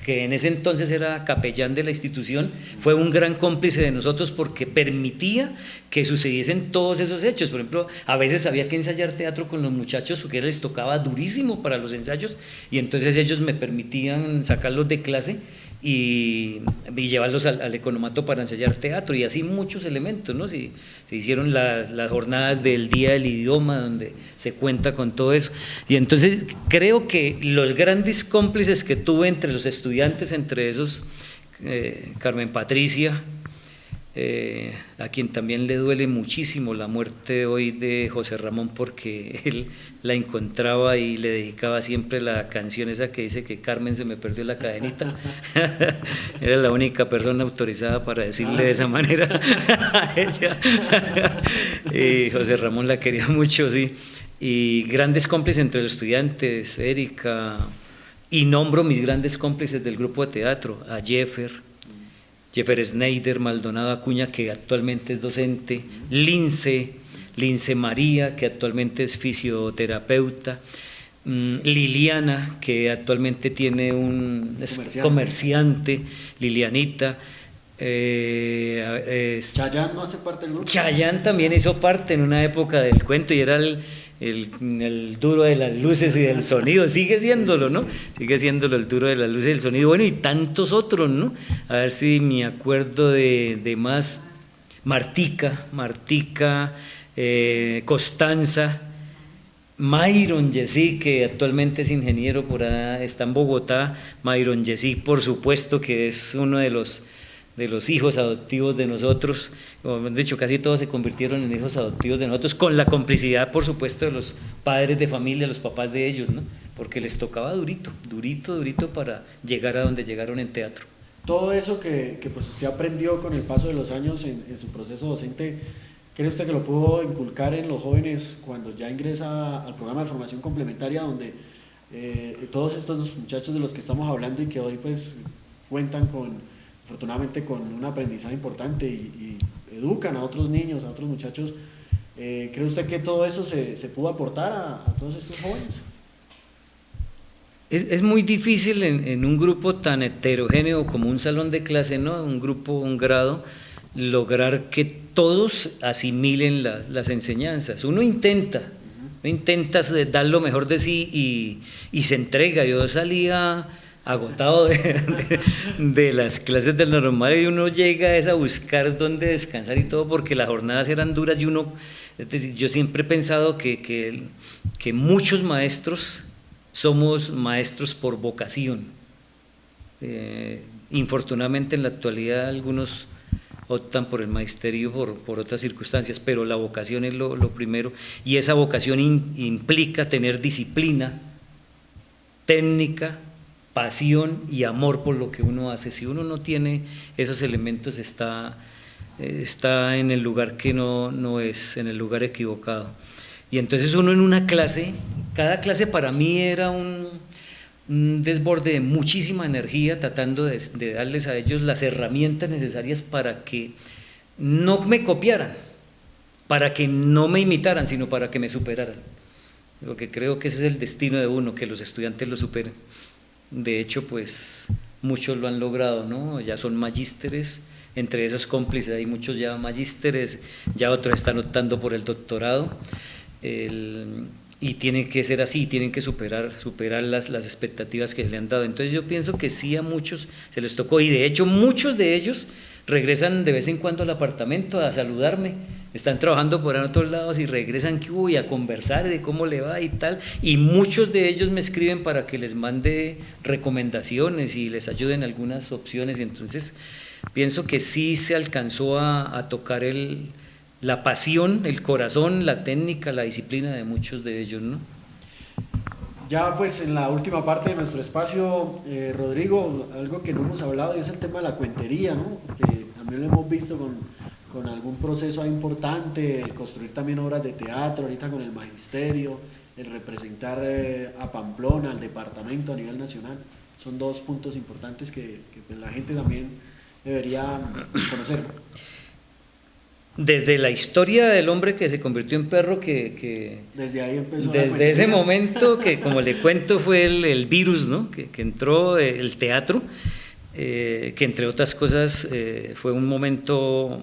Speaker 2: que en ese entonces era capellán de la institución, fue un gran cómplice de nosotros porque permitía que sucediesen todos esos hechos. Por ejemplo, a veces había que ensayar teatro con los muchachos porque les tocaba durísimo para los ensayos, y entonces ellos me permitían sacarlos de clase y llevarlos al economato para ensayar teatro, y así muchos elementos, ¿no? Se hicieron las jornadas del Día del Idioma, donde se cuenta con todo eso, y entonces creo que los grandes cómplices que tuve entre los estudiantes, entre esos Carmen Patricia, a quien también le duele muchísimo la muerte hoy de José Ramón, porque él la encontraba y le dedicaba siempre la canción esa que dice que Carmen se me perdió la cadenita. Era la única persona autorizada para decirle de esa manera a ella. Y José Ramón la quería mucho, sí. Y grandes cómplices entre los estudiantes, Erika, y nombro mis grandes cómplices del grupo de teatro, a Jeffer Schneider, Maldonado Acuña, que actualmente es docente, Lince María, que actualmente es fisioterapeuta, Liliana, que actualmente tiene es comerciante, Lilianita.
Speaker 1: Chayán no hace parte del grupo.
Speaker 2: Chayán también hizo parte en una época del cuento y era el duro de las luces y del sonido, sigue siéndolo, ¿no? Sigue siéndolo el duro de las luces y del sonido, bueno, y tantos otros, ¿no? A ver si me acuerdo de más. Martica, Costanza, Myron Yesí, que actualmente es ingeniero por allá, está en Bogotá. Myron Yesí, por supuesto, que es uno de los hijos adoptivos de nosotros, de hecho casi todos se convirtieron en hijos adoptivos de nosotros, con la complicidad por supuesto de los padres de familia, los papás de ellos, ¿no? Porque les tocaba durito para llegar a donde llegaron en teatro.
Speaker 1: Todo eso que pues usted aprendió con el paso de los años en su proceso docente, ¿cree usted que lo pudo inculcar en los jóvenes cuando ya ingresa al programa de formación complementaria, donde todos estos muchachos de los que estamos hablando y que hoy pues cuentan afortunadamente con un aprendizaje importante y educan a otros niños, a otros muchachos, ¿cree usted que todo eso se pudo aportar a todos estos jóvenes?
Speaker 2: Es muy difícil en un grupo tan heterogéneo como un salón de clase, ¿no? Un grado, lograr que todos asimilen las enseñanzas. Uno intenta dar lo mejor de sí y se entrega. Yo salía agotado de las clases del normal y uno llega a buscar dónde descansar y todo, porque las jornadas eran duras y uno, es decir, yo siempre he pensado que muchos maestros somos maestros por vocación. Infortunadamente en la actualidad algunos optan por el magisterio por otras circunstancias, pero la vocación es lo primero, y esa vocación implica tener disciplina, técnica, pasión y amor por lo que uno hace. Si uno no tiene esos elementos, está en el lugar que no es, en el lugar equivocado. Y entonces uno en una clase, cada clase para mí era un desborde de muchísima energía, tratando de darles a ellos las herramientas necesarias para que no me copiaran, para que no me imitaran, sino para que me superaran. Porque creo que ese es el destino de uno, que los estudiantes lo superen. De hecho, pues muchos lo han logrado, ¿no? Ya son magísteres, entre esos cómplices hay muchos ya magísteres, ya otros están optando por el doctorado. Y tienen que ser así, tienen que superar las expectativas que le han dado. Entonces yo pienso que sí, a muchos se les tocó, y de hecho muchos de ellos regresan de vez en cuando al apartamento a saludarme, están trabajando por otros lados y regresan a conversar de cómo le va y tal, y muchos de ellos me escriben para que les mande recomendaciones y les ayuden algunas opciones, y entonces pienso que sí se alcanzó a tocar la pasión, el corazón, la técnica, la disciplina de muchos de ellos, ¿no?
Speaker 1: Ya pues en la última parte de nuestro espacio, Rodrigo, algo que no hemos hablado y es el tema de la cuentería, ¿no? Que también lo hemos visto con algún proceso ahí importante, el construir también obras de teatro, ahorita con el magisterio, el representar a Pamplona, al departamento a nivel nacional. Son dos puntos importantes que pues, la gente también debería conocer.
Speaker 2: Desde la historia del hombre que se convirtió en perro,
Speaker 1: Desde ahí empezó.
Speaker 2: Desde ese momento, que como le cuento fue el virus, ¿no? que entró el teatro, que entre otras cosas fue un momento,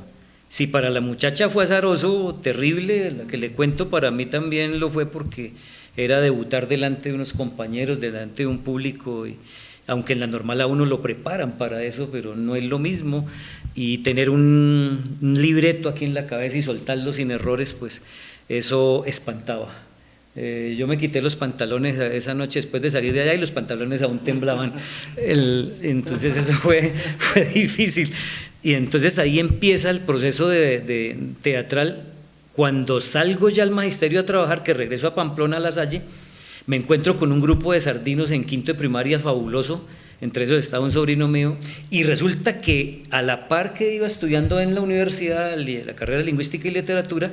Speaker 2: si para la muchacha fue azaroso, terrible, la que le cuento, para mí también lo fue, porque era debutar delante de unos compañeros, delante de un público, y aunque en la normal a uno lo preparan para eso, pero no es lo mismo, y tener un libreto aquí en la cabeza y soltarlo sin errores, pues eso espantaba. Yo me quité los pantalones esa noche después de salir de allá y los pantalones aún temblaban, entonces eso fue difícil, y entonces ahí empieza el proceso de teatral. Cuando salgo ya al magisterio a trabajar, que regreso a Pamplona, a La Salle, me encuentro con un grupo de sardinos en quinto de primaria fabuloso, entre esos estaba un sobrino mío, y resulta que a la par que iba estudiando en la universidad, la carrera de Lingüística y Literatura,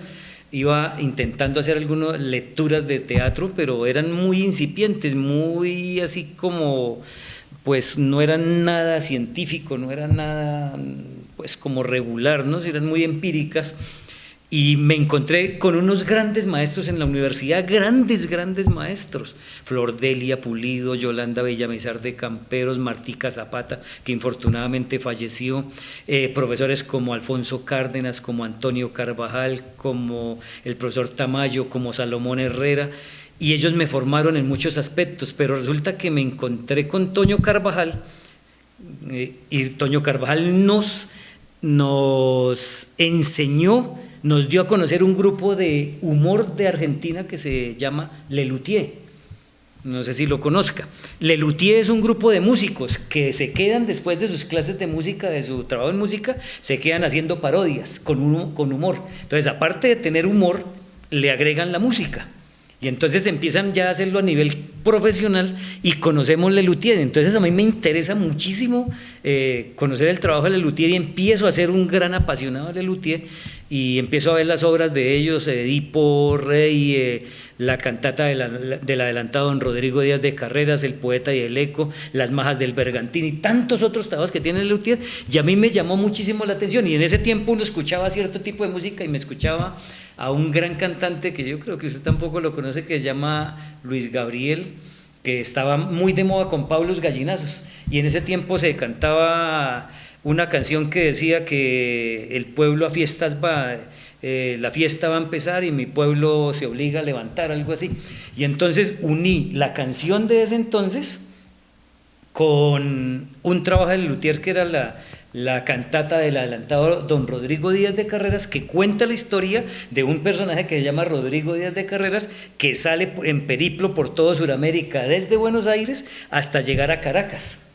Speaker 2: iba intentando hacer algunas lecturas de teatro, pero eran muy incipientes, muy así como, pues no eran nada científico, no eran nada pues como regular, ¿no? Eran muy empíricas. Y me encontré con unos grandes maestros en la universidad, grandes maestros, Flor Delia Pulido, Yolanda Villamizar de Camperos, Martica Zapata, que infortunadamente falleció, profesores como Alfonso Cárdenas, como Antonio Carvajal, como el profesor Tamayo, como Salomón Herrera, y ellos me formaron en muchos aspectos, pero resulta que me encontré con Toño Carvajal, y Toño Carvajal nos enseñó, nos dio a conocer un grupo de humor de Argentina que se llama Lelutier. No sé si lo conozca. Lelutier es un grupo de músicos que se quedan después de sus clases de música, de su trabajo en música, se quedan haciendo parodias con humor. Entonces, aparte de tener humor, le agregan la música. Y entonces empiezan ya a hacerlo a nivel profesional y conocemos Lelutier. Entonces a mí me interesa muchísimo conocer el trabajo de Lelutier y empiezo a ser un gran apasionado de Lelutier y empiezo a ver las obras de ellos, Edipo Rey, la cantata del adelantado don Rodrigo Díaz de Carreras, El poeta y el eco, Las majas del Bergantín y tantos otros trabajos que tiene Lelutier, y a mí me llamó muchísimo la atención. Y en ese tiempo uno escuchaba cierto tipo de música y me escuchaba a un gran cantante que yo creo que usted tampoco lo conoce, que se llama Luis Gabriel, que estaba muy de moda con Pablos Gallinazos, y en ese tiempo se cantaba una canción que decía que el pueblo a fiestas va, la fiesta va a empezar y mi pueblo se obliga a levantar, algo así. Y entonces uní la canción de ese entonces con un trabajo de Lelutier que era la cantata del adelantado don Rodrigo Díaz de Carreras, que cuenta la historia de un personaje que se llama Rodrigo Díaz de Carreras, que sale en periplo por toda Sudamérica, desde Buenos Aires hasta llegar a Caracas.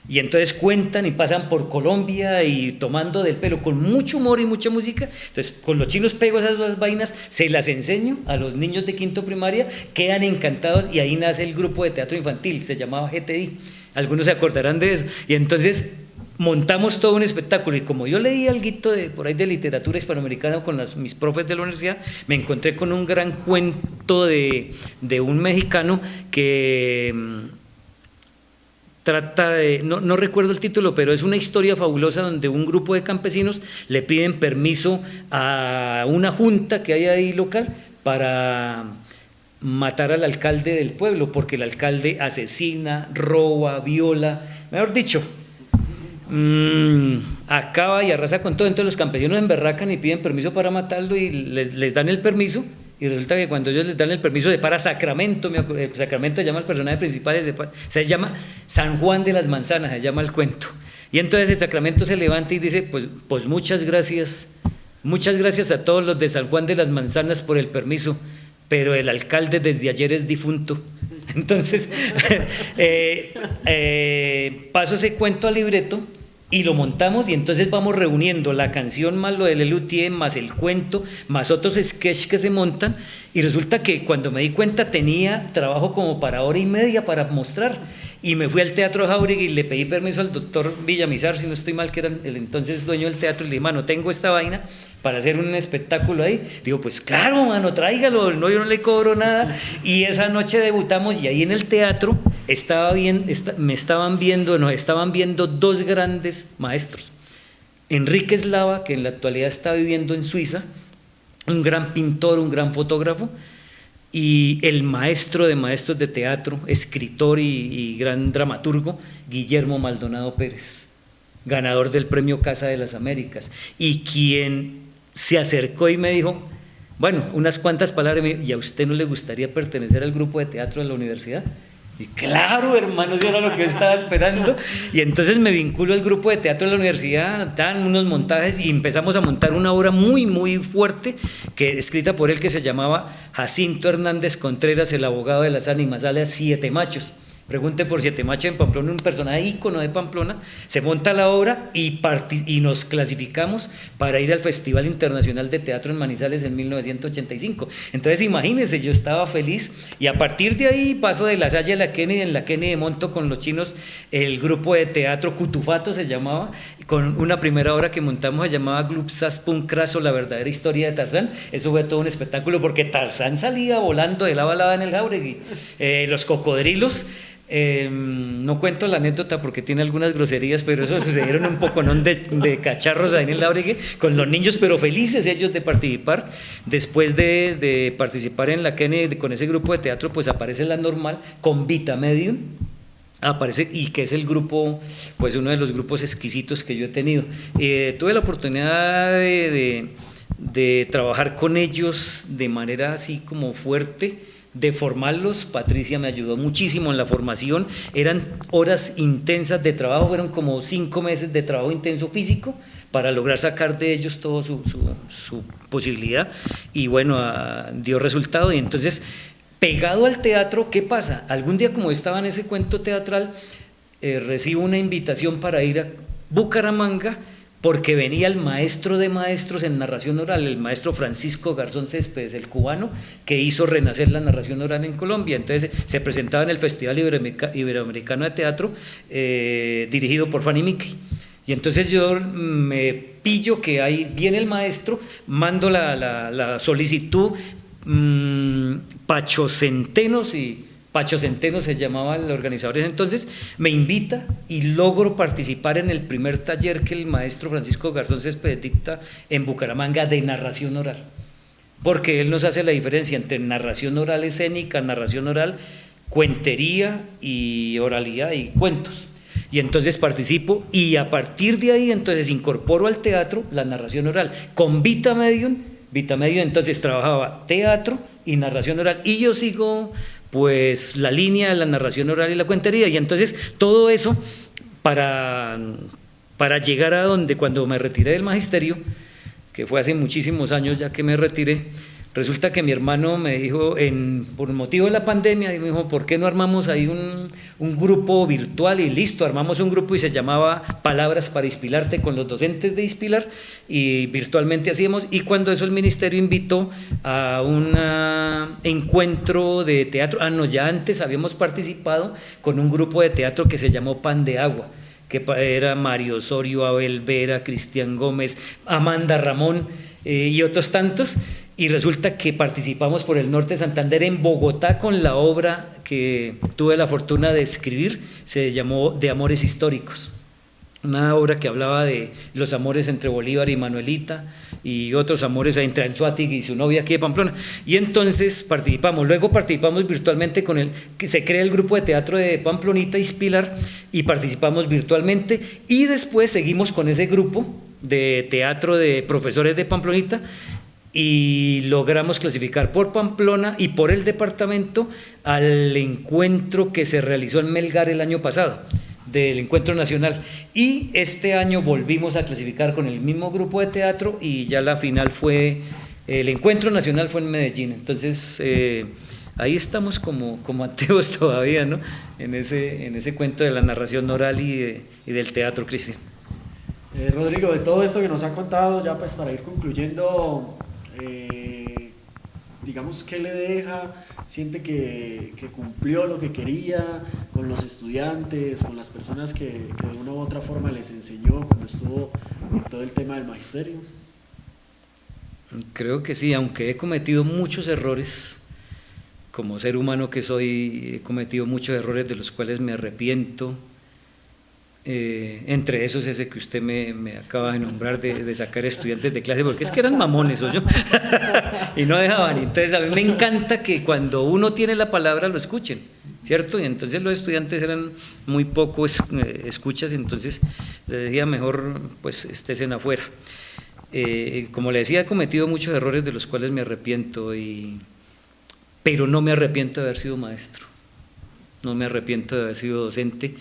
Speaker 2: Y entonces cuentan y pasan por Colombia y tomando del pelo con mucho humor y mucha música. Entonces con los chinos pego esas dos vainas, se las enseño a los niños de quinto primaria, quedan encantados y ahí nace el grupo de teatro infantil, se llamaba GTI, algunos se acordarán de eso. Y entonces montamos todo un espectáculo, y como yo leí alguito por ahí de literatura hispanoamericana con mis profes de la universidad, me encontré con un gran cuento de un mexicano que trata de, no recuerdo el título, pero es una historia fabulosa donde un grupo de campesinos le piden permiso a una junta que hay ahí local para matar al alcalde del pueblo, porque el alcalde asesina, roba, viola, mejor dicho, acaba y arrasa con todo. Entonces los campesinos emberracan y piden permiso para matarlo y les dan el permiso. Y resulta que cuando ellos les dan el permiso se para Sacramento, Sacramento se llama el personaje principal, se llama San Juan de las Manzanas, se llama el cuento. Y entonces el Sacramento se levanta y dice, pues muchas gracias a todos los de San Juan de las Manzanas por el permiso, pero el alcalde desde ayer es difunto. Entonces paso ese cuento al libreto y lo montamos y entonces vamos reuniendo la canción más lo de Lelutier, más el cuento, más otros sketches que se montan y resulta que cuando me di cuenta tenía trabajo como para hora y media para mostrar y me fui al Teatro Jáuregui y le pedí permiso al doctor Villamizar, si no estoy mal, que era el entonces dueño del teatro, y le dije, mano, tengo esta vaina para hacer un espectáculo ahí. Digo, pues claro, mano, tráigalo, no, yo no le cobro nada. Y esa noche debutamos y ahí en el teatro nos estaban viendo dos grandes maestros. Enrique Eslava, que en la actualidad está viviendo en Suiza, un gran pintor, un gran fotógrafo, y el maestro de maestros de teatro, escritor y gran dramaturgo, Guillermo Maldonado Pérez, ganador del premio Casa de las Américas, y quien se acercó y me dijo, bueno, unas cuantas palabras, ¿y a usted no le gustaría pertenecer al grupo de teatro de la universidad? Y claro, hermano, eso era lo que yo estaba esperando. Y entonces me vinculo al grupo de teatro de la universidad, dan unos montajes y empezamos a montar una obra muy, muy fuerte, escrita por él, que se llamaba Jacinto Hernández Contreras, el abogado de las ánimas, alias Siete Machos. Pregunte por Siete Machos en Pamplona, un personaje ícono de Pamplona. Se monta la obra y nos clasificamos para ir al Festival Internacional de Teatro en Manizales en 1985. Entonces imagínense, yo estaba feliz y a partir de ahí paso de La Salle a la Kennedy, en la Kennedy monto con los chinos el grupo de teatro Cutufato se llamaba, con una primera obra que montamos se llamaba Glupsaspun Craso, la verdadera historia de Tarzán. Eso fue todo un espectáculo porque Tarzán salía volando de lado a lado en el Jáuregui. Los cocodrilos, no cuento la anécdota porque tiene algunas groserías, pero eso sucedieron un poco, ¿no?, de cacharros ahí en el Jáuregui con los niños, pero felices ellos de participar. Después de participar en la Kennedy con ese grupo de teatro, pues aparece La Normal con Vita Medium, aparece, y que es el grupo, pues uno de los grupos exquisitos que yo he tenido. Tuve la oportunidad de trabajar con ellos de manera así como fuerte, de formarlos. Patricia me ayudó muchísimo en la formación, eran horas intensas de trabajo, fueron como 5 meses de trabajo intenso físico para lograr sacar de ellos toda su posibilidad, y bueno, dio resultado. Y entonces, pegado al teatro, ¿qué pasa? Algún día, como estaba en ese cuento teatral, recibo una invitación para ir a Bucaramanga, porque venía el maestro de maestros en narración oral, el maestro Francisco Garzón Céspedes, el cubano, que hizo renacer la narración oral en Colombia. Entonces se presentaba en el Festival Iberoamericano de Teatro, dirigido por Fanny Mickey. Y entonces yo me pillo que ahí viene el maestro, mando la solicitud, Pacho Centeno se llamaba el organizador entonces, me invita y logro participar en el primer taller que el maestro Francisco Garzón Céspedes dicta en Bucaramanga de narración oral, porque él nos hace la diferencia entre narración oral escénica, narración oral, cuentería y oralidad y cuentos. Y entonces participo y a partir de ahí entonces incorporo al teatro la narración oral con Vita Medium. Entonces trabajaba teatro y narración oral, y yo sigo pues la línea de la narración oral y la cuentería. Y entonces todo eso para llegar a donde, cuando me retiré del magisterio, que fue hace muchísimos años ya que me retiré, resulta que mi hermano me dijo, por motivo de la pandemia, me dijo, ¿por qué no armamos ahí un grupo virtual? Y listo, armamos un grupo y se llamaba Palabras para Inspilarte, con los docentes de Inspilar, y virtualmente hacíamos. Y cuando eso el ministerio invitó a un encuentro de teatro, ya antes habíamos participado con un grupo de teatro que se llamó Pan de Agua, que era Mario Osorio, Abel Vera, Cristian Gómez, Amanda Ramón, y otros tantos. Y resulta que participamos por el norte de Santander, en Bogotá, con la obra que tuve la fortuna de escribir, se llamó De Amores Históricos, una obra que hablaba de los amores entre Bolívar y Manuelita y otros amores entre Anzoátegui y su novia aquí de Pamplona. Y entonces luego participamos virtualmente que se crea el grupo de teatro de Pamplonita Inspilar, y participamos virtualmente, y después seguimos con ese grupo de teatro de profesores de Pamplonita, y logramos clasificar por Pamplona y por el departamento al encuentro que se realizó en Melgar el año pasado, del encuentro nacional, y este año volvimos a clasificar con el mismo grupo de teatro, y ya la final el encuentro nacional fue en Medellín. Entonces ahí estamos como antiguos todavía, ¿no?, en ese cuento de la narración oral y del teatro, Cristian.
Speaker 1: Rodrigo, de todo esto que nos ha contado, ya pues para ir concluyendo, digamos, ¿qué le deja? ¿Siente que cumplió lo que quería con los estudiantes, con las personas que de una u otra forma les enseñó cuando estuvo en todo el tema del magisterio?
Speaker 2: Creo que sí, aunque he cometido muchos errores, como ser humano que soy, he cometido muchos errores de los cuales me arrepiento. Entre esos ese que usted me acaba de nombrar de sacar estudiantes de clase, porque es que eran mamones, o yo, y no dejaban. Entonces a mí me encanta que cuando uno tiene la palabra lo escuchen, ¿cierto? Y entonces los estudiantes eran muy poco escuchas, entonces les decía mejor pues estés en afuera. Como le decía, he cometido muchos errores de los cuales me arrepiento, pero no me arrepiento de haber sido maestro, no me arrepiento de haber sido docente.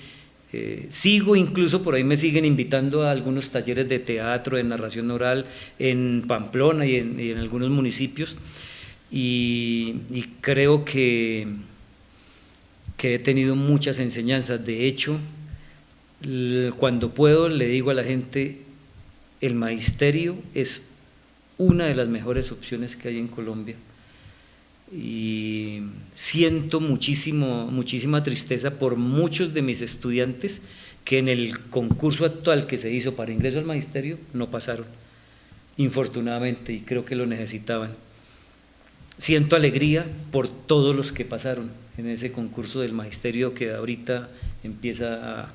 Speaker 2: Sigo, incluso por ahí me siguen invitando a algunos talleres de teatro, de narración oral en Pamplona y en algunos municipios, y creo que he tenido muchas enseñanzas. De hecho, cuando puedo le digo a la gente, el magisterio es una de las mejores opciones que hay en Colombia. Y siento muchísima tristeza por muchos de mis estudiantes que en el concurso actual que se hizo para ingreso al magisterio no pasaron, infortunadamente, y creo que lo necesitaban. Siento alegría por todos los que pasaron en ese concurso del magisterio que ahorita empieza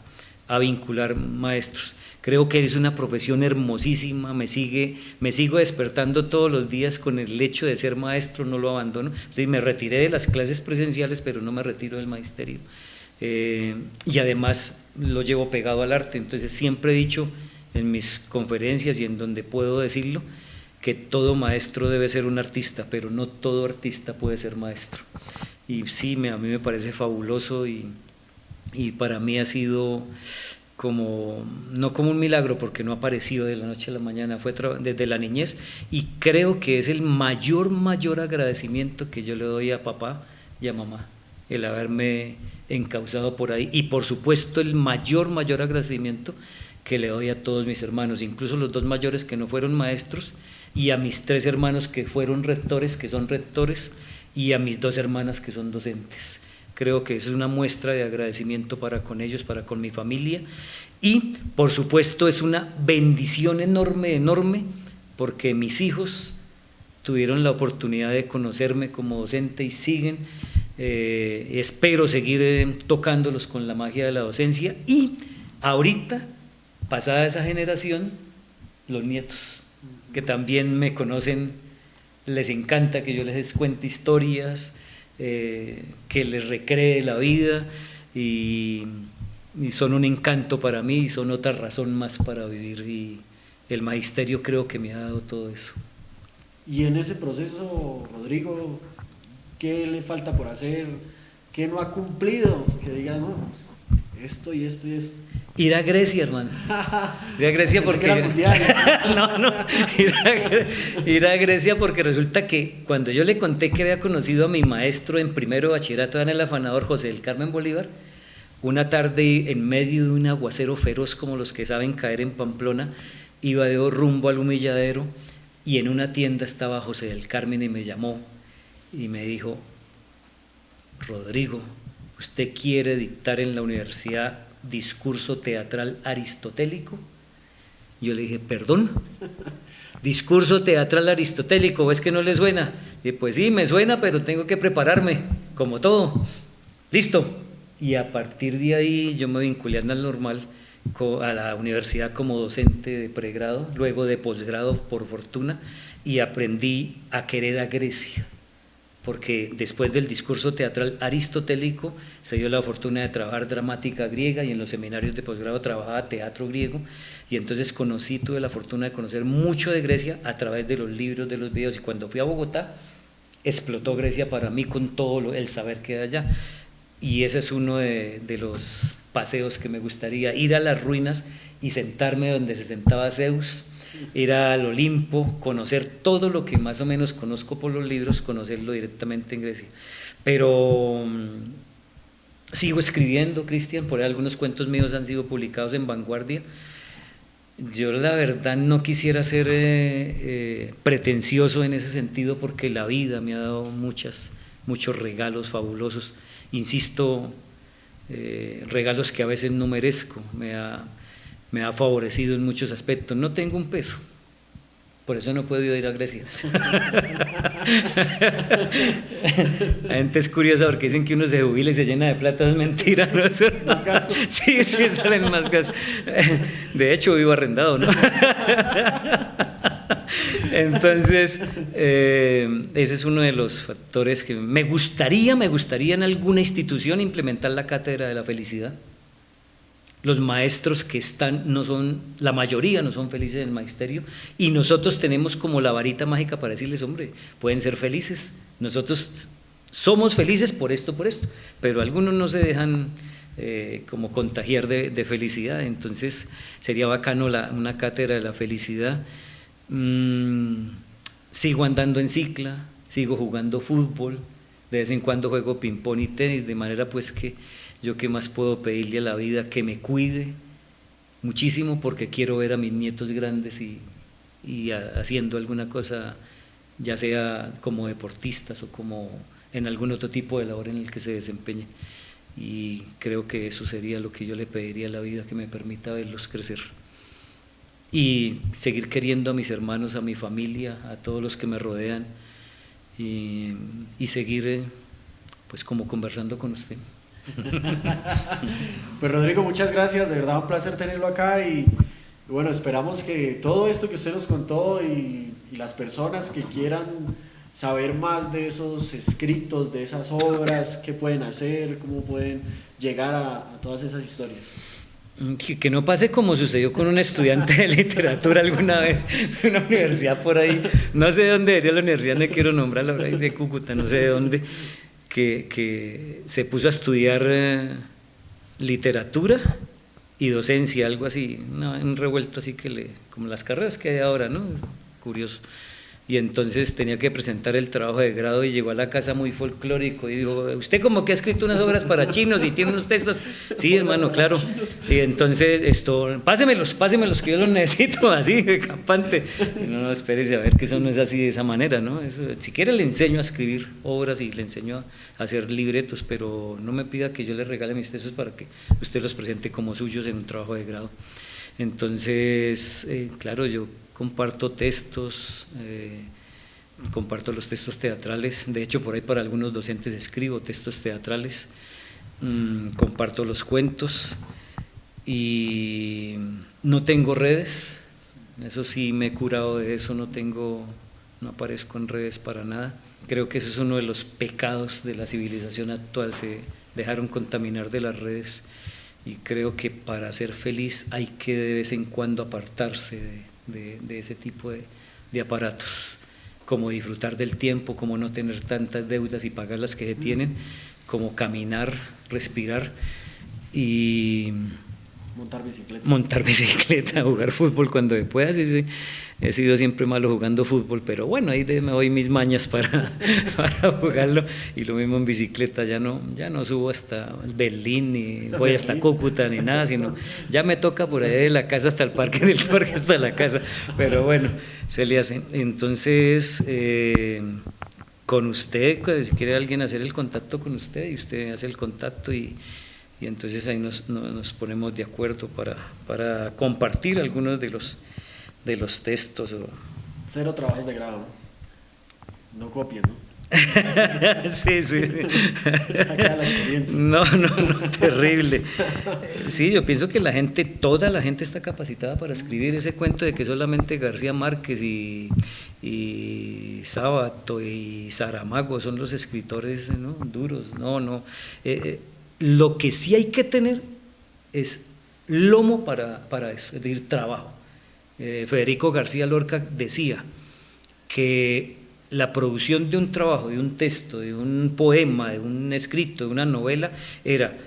Speaker 2: a vincular maestros. Creo que es una profesión hermosísima, me sigo despertando todos los días con el hecho de ser maestro, no lo abandono. Sí, me retiré de las clases presenciales, pero no me retiro del magisterio. Y además lo llevo pegado al arte, entonces siempre he dicho en mis conferencias y en donde puedo decirlo, que todo maestro debe ser un artista, pero no todo artista puede ser maestro. Y sí, a mí me parece fabuloso y para mí ha sido no como un milagro, porque no ha aparecido de la noche a la mañana, fue desde la niñez, y creo que es el mayor agradecimiento que yo le doy a papá y a mamá, el haberme encauzado por ahí, y por supuesto el mayor agradecimiento que le doy a todos mis hermanos, incluso los dos mayores que no fueron maestros, y a mis 3 hermanos que fueron rectores, que son rectores, y a mis 2 hermanas que son docentes. Creo que eso es una muestra de agradecimiento para con ellos, para con mi familia, y por supuesto es una bendición enorme, porque mis hijos tuvieron la oportunidad de conocerme como docente y siguen, espero seguir tocándolos con la magia de la docencia, y ahorita, pasada esa generación, los nietos, que también me conocen, les encanta que yo les cuente historias, que les recree la vida, y son un encanto para mí y son otra razón más para vivir, y el magisterio creo que me ha dado todo eso.
Speaker 1: Y en ese proceso, Rodrigo, ¿qué le falta por hacer? ¿Qué no ha cumplido? Que diga, no, esto y esto y esto.
Speaker 2: Ir a Grecia, hermano. Ir a Grecia porque ir a Grecia porque resulta que cuando yo le conté que había conocido a mi maestro en primero de bachillerato en el afanador José del Carmen Bolívar, una tarde en medio de un aguacero feroz como los que saben caer en Pamplona, iba de rumbo al Humilladero, y en una tienda estaba José del Carmen y me llamó y me dijo: Rodrigo, ¿usted quiere dictar en la universidad discurso teatral aristotélico? Yo le dije, ¿perdón? ¿Discurso teatral aristotélico? ¿Es que no le suena? Y pues sí, me suena, pero tengo que prepararme, como todo. Listo. Y a partir de ahí yo me vinculé al Normal, a la universidad como docente de pregrado, luego de posgrado por fortuna, y aprendí a querer a Grecia, porque después del discurso teatral aristotélico se dio la fortuna de trabajar dramática griega, y en los seminarios de posgrado trabajaba teatro griego, y entonces tuve la fortuna de conocer mucho de Grecia a través de los libros, de los videos, y cuando fui a Bogotá explotó Grecia para mí con todo el saber que hay allá, y ese es uno de los paseos que me gustaría, ir a las ruinas y sentarme donde se sentaba Zeus, ir al Olimpo, conocer todo lo que más o menos conozco por los libros, conocerlo directamente en Grecia. Pero sigo escribiendo, Cristian, por ahí algunos cuentos míos han sido publicados en Vanguardia, Yo la verdad no quisiera ser pretencioso en ese sentido porque la vida me ha dado muchos regalos fabulosos. Insisto, regalos que a veces no merezco, me ha favorecido en muchos aspectos. No tengo un peso, por eso no he podido ir a Grecia. La gente es curiosa porque dicen que uno se jubila y se llena de plata, es mentira, ¿no?
Speaker 1: Más gastos.
Speaker 2: Sí, salen más gastos. De hecho, vivo arrendado, ¿no? Entonces, ese es uno de los factores que me gustaría en alguna institución implementar la cátedra de la felicidad. Los maestros que están, la mayoría no son felices en el magisterio y nosotros tenemos como la varita mágica para decirles, hombre, pueden ser felices, nosotros somos felices por esto, pero algunos no se dejan como contagiar de felicidad, entonces sería bacano una cátedra de la felicidad. Sigo andando en cicla, sigo jugando fútbol, de vez en cuando juego ping-pong y tenis, de manera pues que yo qué más puedo pedirle a la vida, que me cuide muchísimo porque quiero ver a mis nietos grandes y haciendo alguna cosa, ya sea como deportistas o como en algún otro tipo de labor en el que se desempeñe. Y creo que eso sería lo que yo le pediría a la vida, que me permita verlos crecer. Y seguir queriendo a mis hermanos, a mi familia, a todos los que me rodean y seguir pues como conversando con usted.
Speaker 1: Pues Rodrigo, muchas gracias, de verdad un placer tenerlo acá y bueno, esperamos que todo esto que usted nos contó y las personas que quieran saber más de esos escritos, de esas obras, qué pueden hacer, cómo pueden llegar a todas esas historias.
Speaker 2: Que no pase como sucedió con un estudiante de literatura alguna vez de una universidad por ahí, no sé de dónde era la universidad, no quiero nombrarla, de Cúcuta, no sé de dónde, que se puso a estudiar literatura y docencia, algo así, un revuelto así como las carreras que hay ahora, ¿no? Curioso. Y entonces tenía que presentar el trabajo de grado y llegó a la casa muy folclórico y dijo, ¿usted como que ha escrito unas obras para chinos y tiene unos textos? Sí, hermano, claro. Y entonces, pásemelos que yo los necesito, así, de campante. Y no, espérese a ver que eso no es así de esa manera, ¿no? Eso, si quiere le enseño a escribir obras y le enseño a hacer libretos, pero no me pida que yo le regale mis textos para que usted los presente como suyos en un trabajo de grado. Entonces, claro, yo comparto textos, comparto los textos teatrales, de hecho por ahí para algunos docentes escribo textos teatrales, comparto los cuentos y no tengo redes, eso sí me he curado de eso, no aparezco en redes para nada, creo que eso es uno de los pecados de la civilización actual, se dejaron contaminar de las redes y creo que para ser feliz hay que de vez en cuando apartarse de ese tipo de aparatos, como disfrutar del tiempo, como no tener tantas deudas y pagar las que se tienen, como caminar, respirar y montar bicicleta, jugar fútbol cuando se pueda. Sí, he sido siempre malo jugando fútbol, pero bueno, ahí me doy mis mañas para jugarlo, y lo mismo en bicicleta, ya no subo hasta Berlín, ni voy hasta Cúcuta, ni nada, sino ya me toca por ahí de la casa hasta el parque, del parque hasta la casa, pero bueno, se le hace. Entonces, con usted, si quiere alguien hacer el contacto con usted, y usted hace el contacto y entonces ahí nos ponemos de acuerdo para compartir algunos de los textos.
Speaker 1: Cero trabajos de grado, no copien, ¿no?
Speaker 2: Sí.
Speaker 1: Acá la experiencia.
Speaker 2: No, terrible. Sí, yo pienso que toda la gente está capacitada para escribir. Ese cuento de que solamente García Márquez y Sábato y Saramago son los escritores, ¿no?, duros. No. Lo que sí hay que tener es lomo para eso, es decir, trabajo. Federico García Lorca decía que la producción de un trabajo, de un texto, de un poema, de un escrito, de una novela, era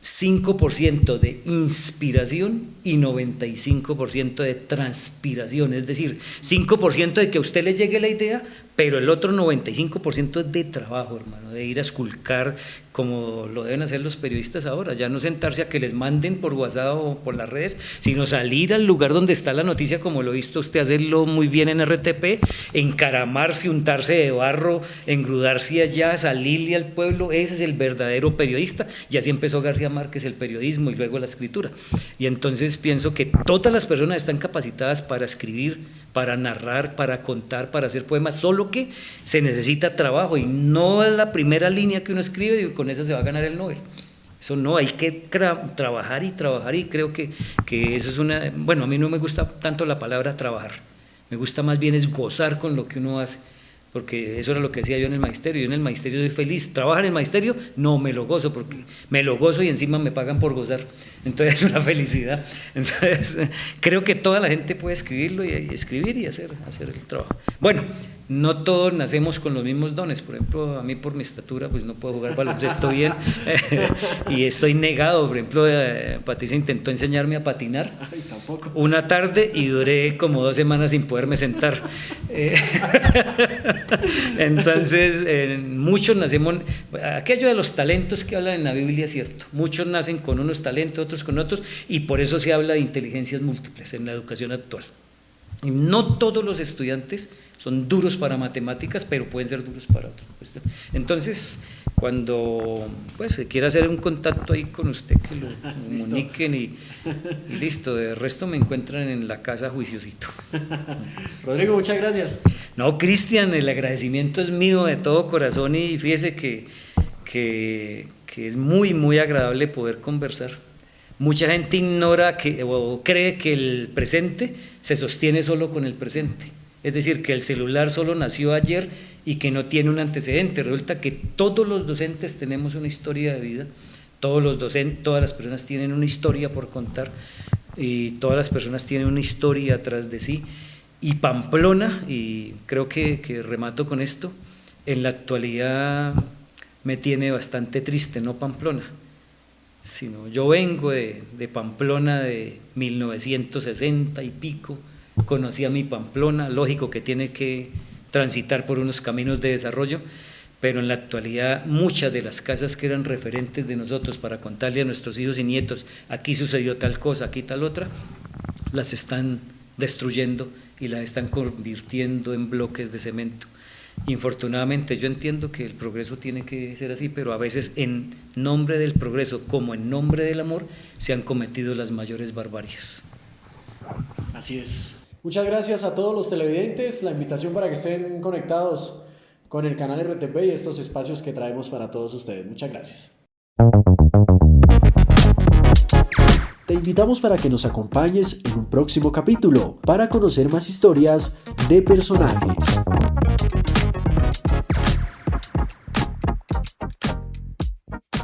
Speaker 2: 5% de inspiración y 95% de transpiración, es decir, 5% de que a usted le llegue la idea pero el otro 95% es de trabajo, hermano, de ir a esculcar como lo deben hacer los periodistas ahora, ya no sentarse a que les manden por WhatsApp o por las redes, sino salir al lugar donde está la noticia, como lo ha visto usted hacerlo muy bien en RTP, encaramarse, untarse de barro, engrudarse allá, salirle al pueblo. Ese es el verdadero periodista, y así empezó García Márquez, el periodismo y luego la escritura. Y entonces pienso que todas las personas están capacitadas para escribir, para narrar, para contar, para hacer poemas, solo que se necesita trabajo, y no es la primera línea que uno escribe y con esa se va a ganar el Nobel. Eso no, hay que trabajar y trabajar, y creo que eso es una... Bueno, a mí no me gusta tanto la palabra trabajar, me gusta más bien es gozar con lo que uno hace, porque eso era lo que hacía yo en el magisterio. Yo en el magisterio soy feliz. ¿Trabajar en el magisterio? No, me lo gozo, porque me lo gozo y encima me pagan por gozar. Entonces es una felicidad. Entonces creo que toda la gente puede escribirlo y escribir y hacer el trabajo. Bueno, no todos nacemos con los mismos dones. Por ejemplo, a mí por mi estatura pues no puedo jugar baloncesto bien y estoy negado. Por ejemplo, Patricia intentó enseñarme a patinar.
Speaker 1: Ay, tampoco.
Speaker 2: Una tarde y duré como 2 semanas sin poderme sentar. Entonces, muchos nacemos, aquello de los talentos que hablan en la Biblia es cierto, muchos nacen con unos talentos, otros con otros, y por eso se habla de inteligencias múltiples en la educación actual. Y no todos los estudiantes son duros para matemáticas, pero pueden ser duros para otras cuestiones. Entonces, cuando pues se quiera hacer un contacto ahí con usted, que lo comuniquen y listo. De resto me encuentran en la casa juiciosito.
Speaker 1: Rodrigo, muchas gracias.
Speaker 2: No, Cristian, el agradecimiento es mío de todo corazón, y fíjese que es muy, muy agradable poder conversar. Mucha gente ignora o cree que el presente se sostiene solo con el presente. Es decir, que el celular solo nació ayer y que no tiene un antecedente. Resulta que todos los docentes tenemos una historia de vida, todas las personas tienen una historia por contar, y todas las personas tienen una historia atrás de sí. Y Pamplona, y creo que remato con esto, en la actualidad me tiene bastante triste, no Pamplona, sino yo vengo de Pamplona de 1960 y pico, conocí a mi Pamplona, lógico que tiene que transitar por unos caminos de desarrollo, pero en la actualidad muchas de las casas que eran referentes de nosotros para contarle a nuestros hijos y nietos, aquí sucedió tal cosa, aquí tal otra, las están destruyendo y las están convirtiendo en bloques de cemento. Infortunadamente yo entiendo que el progreso tiene que ser así, pero a veces en nombre del progreso como en nombre del amor se han cometido las mayores barbaries.
Speaker 1: Así es. Muchas gracias a todos los televidentes, la invitación para que estén conectados con el canal RTP y estos espacios que traemos para todos ustedes. Muchas gracias. Te invitamos para que nos acompañes en un próximo capítulo para conocer más historias de personajes.